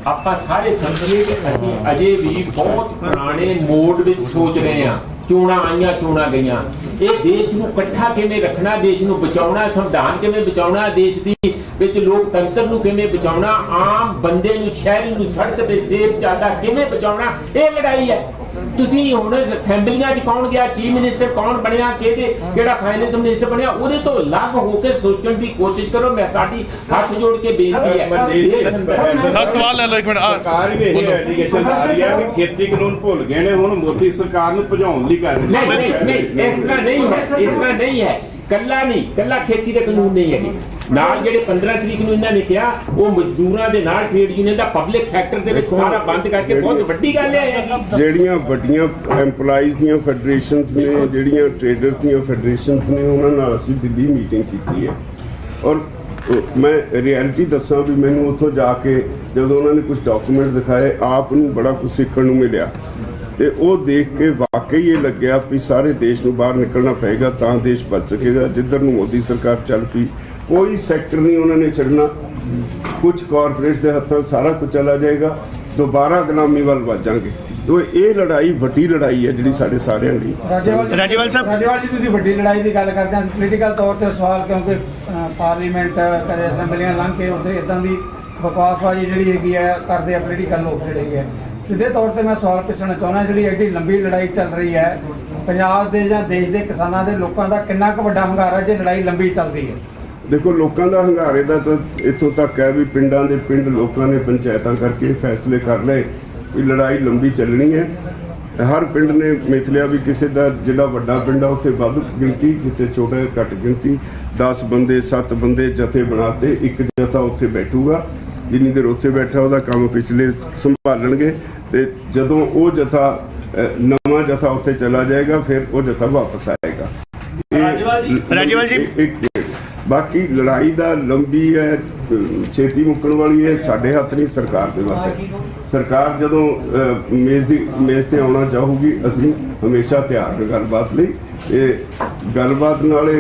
ਆਪਾਂ ਸਾਰੇ ਸਮਝੀਏ ਕਿ ਅਸੀਂ ਅਜੇ ਵੀ ਬਹੁਤ ਪੁਰਾਣੇ ਮੋਡ ਵਿੱਚ ਸੋਚ ਰਹੇ ਹਾਂ। ਚੋਣਾਂ ਆਈਆਂ, ਚੋਣਾਂ ਗਈਆਂ। ਇਹ ਦੇਸ਼ ਨੂੰ ਇਕੱਠਾ ਕਿਵੇਂ ਰੱਖਣਾ, ਦੇਸ਼ ਨੂੰ ਬਚਾਉਣਾ, ਸੰਵਿਧਾਨ ਕਿਵੇਂ ਬਚਾਉਣਾ, ਦੇਸ਼ ਦੀ ਵਿੱਚ ਲੋਕਤੰਤਰ ਨੂੰ ਕਿਵੇਂ ਬਚਾਉਣਾ, ਆਮ ਬੰਦੇ ਨੂੰ, ਸ਼ਹਿਰੀ ਨੂੰ ਸੜਕ ਤੇ ਸੇਬ ਚਾਹਤਾ ਕਿਵੇਂ ਬਚਾਉਣਾ, ਇਹ ਲੜਾਈ ਹੈ। ਤੁਸੀਂ ਹੁਣ ਅਸੈਂਬਲੀਆਂ 'ਚ ਕੌਣ ਗਿਆ, ਚੀਫ ਮਿਨਿਸਟਰ ਕੌਣ ਬਣਿਆ, ਕਿਹੜਾ ਫਾਈਨੈਂਸ ਮਿਨਿਸਟਰ ਬਣਿਆ, ਉਹਦੇ ਤੋਂ ਅਲੱਗ ਹੋ ਕੇ ਸੋਚਣ ਦੀ ਕੋਸ਼ਿਸ਼ ਕਰੋ। ਮੈਂ ਸਾਡੀ ਹੱਥ ਜੋੜ ਕੇ ਬੇਨਤੀ ਹੈ। ਸਵਾਲ ਲੈ ਲਓ ਇੱਕ ਮਿੰਟ। ਸਰਕਾਰ ਵੀ ਇਹ ਐਲੀਗੇਸ਼ਨ ਲਾ ਰਹੀ ਹੈ ਕਿ ਖੇਤੀ ਕਾਨੂੰਨ ਭੁੱਲ ਗਏ ਨੇ, ਹੁਣ ਮੋਦੀ ਸਰਕਾਰ ਨੂੰ ਭਜਾਉਣ ਲਈ ਕਰ ਰਹੀ ਹੈ। ਨਹੀਂ, ਇਸ ਤਰ੍ਹਾਂ ਨਹੀਂ ਹੈ, ਇਸ ਤਰ੍ਹਾਂ ਨਹੀਂ ਹੈ। ਕੱਲਾ ਖੇਤੀ ਦੇ ਕਾਨੂੰਨ ਨਹੀਂ ਹੈਗੇ ਨਾਲ। ਜਿਹੜੇ 15 ਤਰੀਕ ਨੂੰ ਇਹਨਾਂ ਨੇ ਕਿਹਾ, ਉਹ ਮਜ਼ਦੂਰਾਂ ਦੇ ਨਾਲ ਟ੍ਰੇਡ ਯੂਨੀਅਨ ਦਾ ਪਬਲਿਕ ਸੈਕਟਰ ਦੇ ਵਿੱਚ ਸਾਰਾ ਬੰਦ ਕਰਕੇ ਬਹੁਤ ਵੱਡੀ ਗੱਲ ਹੈ। ਜਿਹੜੀਆਂ ਵੱਡੀਆਂ EMPLOYEES ਦੀਆਂ ਫੈਡਰੇਸ਼ਨਸ ਨੇ, ਜਿਹੜੀਆਂ ਟ੍ਰੇਡਰ ਦੀਆਂ ਫੈਡਰੇਸ਼ਨਸ ਨੇ, ਉਹਨਾਂ ਨਾਲ ਅਸੀਂ ਦਿੱਲੀ ਮੀਟਿੰਗ ਕੀਤੀ ਹੈ। ਔਰ ਮੈਂ ਰਿਐਲਿਟੀ ਦੱਸਾਂ ਵੀ ਮੈਨੂੰ ਉੱਥੋਂ ਜਾ ਕੇ ਜਦੋਂ ਉਹਨਾਂ ਨੇ ਕੁਝ ਡਾਕੂਮੈਂਟ ਦਿਖਾਏ, ਆਪ ਨੂੰ ਬੜਾ ਕੁਝ ਸਿੱਖਣ ਨੂੰ ਮਿਲਿਆ। ਤੇ ਉਹ ਦੇਖ ਕੇ ਵਾਕਈ ਇਹ ਲੱਗਿਆ ਵੀ ਸਾਰੇ ਦੇਸ਼ ਨੂੰ ਬਾਹਰ ਨਿਕਲਣਾ ਪਏਗਾ ਤਾਂ ਦੇਸ਼ ਬਚ ਸਕੇਗਾ। ਜਿੱਧਰ ਨੂੰ ਮੋਦੀ ਸਰਕਾਰ ਚੱਲ ਪਈ, ਕੋਈ ਸੈਕਟਰ ਨਹੀਂ ਉਹਨਾਂ ਨੇ ਛੱਡਣਾ। ਕੁਝ ਕਾਰਪੋਰੇਟ ਦੇ ਹੱਥੋਂ ਸਾਰਾ ਕੁਝ ਚਲਾ ਜਾਏਗਾ, ਦੁਬਾਰਾ ਗੁਲਾਮੀ ਵੱਲ ਵੱਜਾਂਗੇ। ਤੋ ਇਹ ਲੜਾਈ ਵੱਡੀ ਲੜਾਈ ਹੈ ਜਿਹੜੀ ਸਾਡੇ ਸਾਰਿਆਂ ਲਈ। ਰਾਜੇਵਾਲ ਜੀ, ਤੁਸੀਂ ਵੱਡੀ ਲੜਾਈ ਦੀ ਗੱਲ ਕਰਦੇ ਹੋ, ਪੋਲੀਟੀਕਲ ਤੌਰ ਤੇ ਸਵਾਲ, ਕਿਉਂਕਿ ਪਾਰਲੀਮੈਂਟ ਕਦੇ ਅਸੈਂਬਲੀਆਂ ਲੰਘ ਕੇ ਉੱਥੇ ਇਦਾਂ ਦੀ ਬਕਵਾਸਬਾਜ਼ੀ ਜਿਹੜੀ ਹੈਗੀ ਹੈ ਕਰਦੇ ਆ ਪੋਲੀਟੀਕਲ ਲੋਕ ਜਿਹੜੇ ਹੈਗੇ ਆ। ਸਿੱਧੇ ਤੌਰ ਤੇ ਮੈਂ ਸਵਾਲ ਪੁੱਛਣਾ ਚਾਹੁੰਦਾ, ਜਿਹੜੀ ਐਡੀ ਲੰਬੀ ਲੜਾਈ ਚੱਲ ਰਹੀ ਹੈ, ਪੰਜਾਬ ਦੇ ਜਾਂ ਦੇਸ਼ ਦੇ ਕਿਸਾਨਾਂ ਦੇ ਲੋਕਾਂ ਦਾ ਕਿੰਨਾ ਕੁ ਵੱਡਾ ਹੰਗਾਰਾ ਜੇ ਲੜਾਈ ਲੰਬੀ ਚੱਲਦੀ ਹੈ? ਦੇਖੋ, ਲੋਕਾਂ ਦਾ ਹੰਗਾਰੇ ਦਾ ਤਾਂ ਇੱਥੋਂ ਤੱਕ ਹੈ ਵੀ ਪਿੰਡਾਂ ਦੇ ਪਿੰਡ ਲੋਕਾਂ ਨੇ ਪੰਚਾਇਤਾਂ ਕਰਕੇ ਫੈਸਲੇ ਕਰ ਲਏ ਵੀ ਲੜਾਈ ਲੰਬੀ ਚੱਲਣੀ ਹੈ। ਹਰ ਪਿੰਡ ਨੇ ਮਿਥ ਲਿਆ ਵੀ ਕਿਸੇ ਦਾ ਜਿਹੜਾ ਵੱਡਾ ਪਿੰਡ ਆ ਉੱਥੇ ਵੱਧ ਗਿਣਤੀ, ਕਿਤੇ ਛੋਟਾ ਘੱਟ ਗਿਣਤੀ, 10 ਬੰਦੇ 7 ਬੰਦੇ ਜਥੇ ਬਣਾਤੇ, ਇੱਕ ਜਥਾ ਉੱਥੇ ਬੈਠੂਗਾ, ਜਿੰਨੀ ਦੇਰ ਉੱਥੇ ਬੈਠਾ ਉਹਦਾ ਕੰਮ ਪਿਛਲੇ ਸੰਭਾਲਣਗੇ, ਤੇ ਜਦੋਂ ਉਹ ਜਥਾ ਨਵਾਂ ਜਥਾ ਉੱਥੇ ਚਲਾ ਜਾਏਗਾ ਫਿਰ ਉਹ ਜਥਾ ਵਾਪਸ ਆਏਗਾ। ਰਾਜੇਵਾਲ ਜੀ, ਬਾਕੀ ਲੜਾਈ ਦਾ ਲੰਬੀ ਹੈ, ਛੇਤੀ ਮੁੱਕਣ ਵਾਲੀ ਹੈ, ਸਾਡੇ ਹੱਥ ਨਹੀਂ, ਸਰਕਾਰ ਦੇ ਵੱਸ ਹੈ। ਸਰਕਾਰ ਜਦੋਂ ਮੇਜ਼ ਤੇ ਆਉਣਾ ਚਾਹੂਗੀ, ਅਸੀਂ ਹਮੇਸ਼ਾ ਤਿਆਰ ਹਾਂ ਗੱਲਬਾਤ ਲਈ। ਇਹ ਗੱਲਬਾਤ ਨਾਲ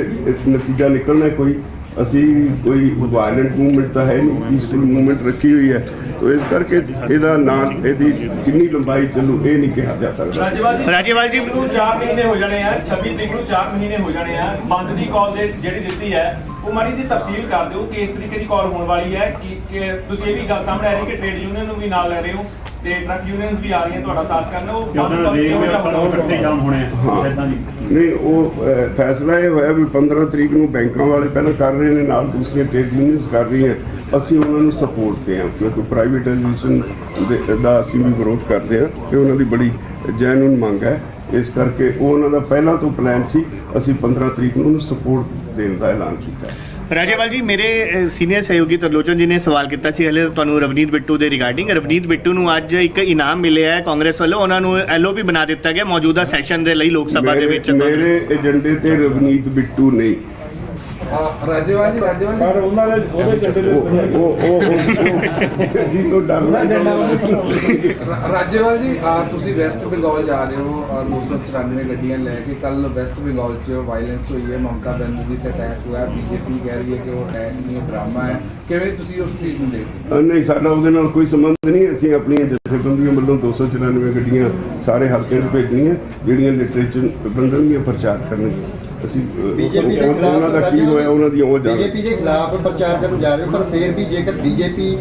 ਨਤੀਜਾ ਨਿਕਲਣਾ ਕੋਈ, ਅਸੀਂ ਕੋਈ ਵਾਇਲੈਂਟ ਮੂਵਮੈਂਟ ਤਾਂ ਹੈ ਨਹੀਂ, ਪੀਸਫੁਲ ਮੂਵਮੈਂਟ ਰੱਖੀ ਹੋਈ ਹੈ। ਤੋ ਇਸ ਕਰਕੇ ਇਹਦਾ ਨਾਂ, ਇਹਦੀ ਕਿੰਨੀ ਲੰਬਾਈ ਚੱਲੂ ਇਹ ਨਹੀਂ ਕਿਹਾ ਜਾ ਸਕਦਾ। ਰਾਜੇਵਾਲ ਜੀ ਨੂੰ 4 ਮਹੀਨੇ ਹੋ ਜਾਣੇ ਆ, 26 ਤਰੀਕ ਨੂੰ 4 ਮਹੀਨੇ ਹੋ ਜਾਣੇ ਆ। ਬੰਦ ਦੀ ਕਾਲ ਜਿਹੜੀ ਦਿੱਤੀ ਹੈ ਉਹ ਮਾੜੀ ਦੀ ਤਫਸੀਲ ਕਰ ਦਿਓ ਕਿ ਇਸ ਤਰੀਕੇ ਦੀ ਕਾਲ ਹੋਣ ਵਾਲੀ ਹੈ ਕਿ ਤੁਸੀਂ ਇਹ ਵੀ ਗੱਲ ਸਾਹਮਣੇ ਆ ਰਹੀ ਕਿ ਟ੍ਰੇਡ ਯੂਨੀਅਨ ਨੂੰ ਵੀ ਨਾਲ ਲੈ ਰਹੇ ਹੋ ਤੇ ਟਰੱਕ ਯੂਨੀਅਨਸ ਵੀ ਆ ਰਹੀਆਂ ਤੁਹਾਡਾ ਸਾਥ ਕਰਨ। ਉਹ ਇਕੱਠੇ ਜਾਮ ਹੋਣੇ ਆ ਨਹੀਂ, ਉਹ ਫੈਸਲਾ ਇਹ ਹੋਇਆ ਵੀ 15 ਤਰੀਕ ਨੂੰ ਬੈਂਕਾਂ ਵਾਲੇ ਪਹਿਲਾਂ ਕਰ ਰਹੇ ਨੇ, ਨਾਲ ਦੂਸਰੀਆਂ ਟ੍ਰੇਡ ਯੂਨੀਅਨਸ ਕਰ ਰਹੀਆਂ। ਅਸੀਂ ਉਹਨਾਂ ਨੂੰ ਸਪੋਰਟ ਤੇ ਹਾਂ ਕਿਉਂਕਿ ਪ੍ਰਾਈਵੇਟਾਈਜੇਸ਼ਨ ਦਾ ਅਸੀਂ ਵੀ ਵਿਰੋਧ ਕਰਦੇ ਹਾਂ, ਇਹ ਉਹਨਾਂ ਦੀ ਬੜੀ ਜੈਨੂਨ ਮੰਗ ਹੈ। ਇਸ ਕਰਕੇ ਉਹ ਉਹਨਾਂ ਦਾ ਪਹਿਲਾਂ ਤੋਂ ਪਲਾਨ ਸੀ, ਅਸੀਂ 15 ਤਰੀਕ ਨੂੰ ਉਹਨੂੰ ਸਪੋਰਟ ਦੇਣ ਦਾ ਐਲਾਨ ਕੀਤਾ। ਰਾਜੇਵਾਲ ਜੀ, ਮੇਰੇ ਸੀਨੀਅਰ ਸਹਿਯੋਗੀ ਤਰਲੋਚਨ ਜੀ ਨੇ ਸਵਾਲ ਕੀਤਾ ਸੀ ਹਲੇ ਤੁਹਾਨੂੰ ਰਵਨੀਤ ਬਿੱਟੂ ਦੇ ਰਿਗਾਰਡਿੰਗ। ਰਵਨੀਤ ਬਿੱਟੂ ਨੂੰ ਅੱਜ ਇੱਕ ਇਨਾਮ ਮਿਲਿਆ ਹੈ ਕਾਂਗਰਸ ਵੱਲੋਂ, ਉਹਨਾਂ ਨੂੰ ਐਲਓਪੀ ਬਣਾ ਦਿੱਤਾ ਗਿਆ ਮੌਜੂਦਾ ਸੈਸ਼ਨ ਦੇ ਲਈ ਲੋਕ ਸਭਾ ਦੇ ਵਿੱਚ। ਮੇਰੇ ਏਜੰਡੇ ਤੇ ਰਵਨੀਤ ਬਿੱਟੂ ਨਹੀਂ। ਰਾਜੇਵਾਲ ਜੀ ਪਰ ਉਹਨਾਂ ਦੇ ਉਹਦੇ ਜੀ ਤੋਂ ਡਰਨਾ। ਰਾਜੇਵਾਲ ਜੀ, ਤੁਸੀਂ ਵੈਸਟ ਬੰਗਾਲ ਜਾ ਰਹੇ ਹੋ 294 ਗੱਡੀਆਂ ਲੈ ਕੇ। ਕੱਲ ਵੈਸਟ ਬੰਗਾਲ 'ਚ ਵਾਇਲੈਂਸ ਹੋਈ ਹੈ, ਮਮਤਾ ਬੈਨਰਜੀ ਤੇ ਅਟੈਕ ਹੋਇਆ, ਬੀਜੇਪੀ ਕਹਿ ਰਹੀ ਹੈ ਕਿ ਉਹ ਅਟੈਕ ਨਹੀਂ, ਡਰਾਮਾ ਹੈ। ਕਿਵੇਂ ਤੁਸੀਂ ਉਸ ਚੀਜ਼ ਨੂੰ ਦੇਖਦੇ ਹੋ? ਨਹੀਂ, ਸਾਡਾ ਉਹਦੇ ਨਾਲ ਕੋਈ ਸੰਬੰਧ ਨਹੀਂ। ਅਸੀਂ ਆਪਣੀਆਂ ਜਥੇਬੰਦੀਆਂ ਵੱਲੋਂ 294 ਗੱਡੀਆਂ ਸਾਰੇ ਹਲਕਿਆਂ 'ਚ ਭੇਜਣੀਆਂ, ਜਿਹੜੀਆਂ ਲਿਟਰੇਚਰ ਬੰਦਣਗੀਆਂ, ਪ੍ਰਚਾਰ ਕਰਨਗੀਆਂ। ਅਸੀਂ ਬੀਜੇਪੀ ਦੇ ਖਿਲਾਫ ਉਹਨਾਂ ਦਾ ਕੀ ਹੋਇਆ, ਉਹਨਾਂ ਦੀ ਉਹ ਬੀਜੇਪੀ ਦੇ ਖਿਲਾਫ ਪ੍ਰਚਾਰ ਕਰਨ ਜਾ ਰਹੇ ਹੋ, ਪਰ ਫਿਰ ਵੀ ਜੇਕਰ ਬੀਜੇਪੀ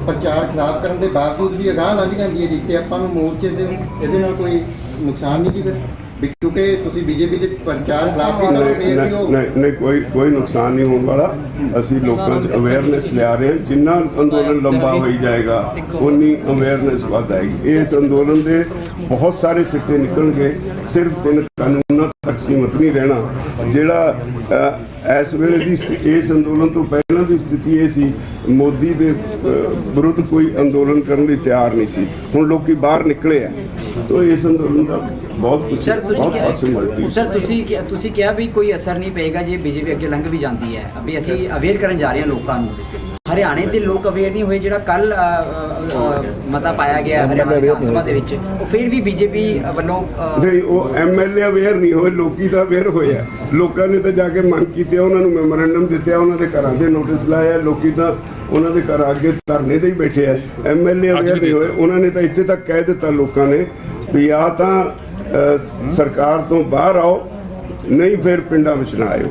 ਪ੍ਰਚਾਰ ਖਿਲਾਫ ਕਰਨ ਦੇ ਬਾਵਜੂਦ ਵੀ ਅਗਾਂਹ ਲੰਘ ਜਾਂਦੀ ਹੈ ਜੀ, ਤੇ ਆਪਾਂ ਨੂੰ ਮੋਰਚੇ ਦੇ ਇਹਦੇ ਨਾਲ ਕੋਈ ਨੁਕਸਾਨ ਨਹੀਂ ਜੀ ਫਿਰ? ਕਿਉਂਕਿ ਤੁਸੀਂ ਬੀਜੇਪੀ ਦੇ ਪ੍ਰਚਾਰ ਖਿਲਾਫ ਕੀਤਾ, ਫਿਰ ਵੀ ਉਹ ਨਹੀਂ, ਕੋਈ ਨੁਕਸਾਨ ਨਹੀਂ ਹੋਣ ਵਾਲਾ। ਅਸੀਂ ਲੋਕਾਂ 'ਚ ਅਵੇਅਰਨੈਸ ਲਿਆ ਰਹੇ ਹਾਂ। ਜਿੰਨਾ ਅੰਦੋਲਨ ਲੰਬਾ ਹੋਈ ਜਾਏਗਾ ਉਨੀ ਅਵੇਅਰਨੈਸ ਵੱਧ ਆਏਗੀ। ਇਸ ਅੰਦੋਲਨ ਦੇ ਬਹੁਤ ਸਾਰੇ ਸਿੱਟੇ ਨਿਕਲਣਗੇ। ਸਿਰਫ 3 ਕਾਨੂੰਨਾਂ ਤੱਕ ਸੀਮਤ ਨਹੀਂ ਰਹਿਣਾ। ਜਿਹੜਾ ਇਸ ਵੇਲੇ ਦੀ ਇਸ ਅੰਦੋਲਨ ਤੋਂ ਪਹਿਲਾਂ ਦੀ ਸਥਿਤੀ ਇਹ ਸੀ, ਮੋਦੀ ਦੇ ਵਿਰੁੱਧ ਕੋਈ ਅੰਦੋਲਨ ਕਰਨ ਲਈ ਤਿਆਰ ਨਹੀਂ ਸੀ। ਹੁਣ ਲੋਕੀ ਬਾਹਰ ਨਿਕਲੇ ਆ, ਤਾਂ ਇਸ ਅੰਦੋਲਨ ਦਾ ਬਹੁਤ ਕੁਝ ਬਹੁਤ ਪਾਸਿਬਿਲਿਟੀ। ਸਰ, ਤੁਸੀਂ ਕਿਹਾ ਵੀ ਕੋਈ ਅਸਰ ਨਹੀਂ ਪਏਗਾ ਜੇ ਬੀਜੇਪੀ ਅੱਗੇ ਲੰਘ ਵੀ ਜਾਂਦੀ ਹੈ। ਅਭੀ ਅਸੀਂ ਅਵੇਅਰ ਕਰਨ ਜਾ ਰਹੇ ਹਾਂ ਲੋਕਾਂ ਨੂੰ। ਹਰਿਆਣੇ ਦੇ ਲੋਕ ਅਵੇਅਰ ਨਹੀਂ ਹੋਏ, ਜਿਹੜਾ ਕੱਲ ਮਤਾ ਪਾਇਆ ਗਿਆ ਹਰਿਆਣਾ ਵਿਧਾਨ ਸਭਾ ਦੇ ਵਿੱਚ, ਉਹ ਫਿਰ ਵੀ ਬੀਜੇਪੀ ਵੱਲੋਂ ਨਹੀਂ, ਉਹ ਐਮਐਲਏ ਅਵੇਅਰ ਨਹੀਂ ਹੋਏ, ਲੋਕੀ ਤਾਂ ਅਵੇਅਰ ਹੋਏ ਆ। ਲੋਕਾਂ ਨੇ ਤਾਂ ਜਾ ਕੇ ਮੰਗ ਕੀਤੀ, ਉਹਨਾਂ ਨੂੰ ਮੈਮੋਰੈਂਡਮ ਦਿੱਤੇ, ਉਹਨਾਂ ਦੇ ਘਰਾਂ ਦੇ ਨੋਟਿਸ ਲਾਏ ਆ, ਲੋਕੀ ਤਾਂ ਉਹਨਾਂ ਦੇ ਘਰ ਅੱਗੇ ਧਰਨੇ ਤੇ ਹੀ ਬੈਠੇ ਆ। ਐਮਐਲਏ ਅਵੇਅਰ ਨਹੀਂ ਹੋਏ, ਉਹਨਾਂ ਨੇ ਤਾਂ ਇੱਥੇ ਤੱਕ ਕਹਿ ਦਿੱਤਾ ਲੋਕਾਂ ਨੇ ਵੀ ਆ ਤਾਂ ਸਰਕਾਰ ਤੋਂ ਬਾਹਰ ਆਓ, ਨਹੀਂ ਫਿਰ ਪਿੰਡਾਂ ਵਿੱਚ ਨਾ ਆਇਓ।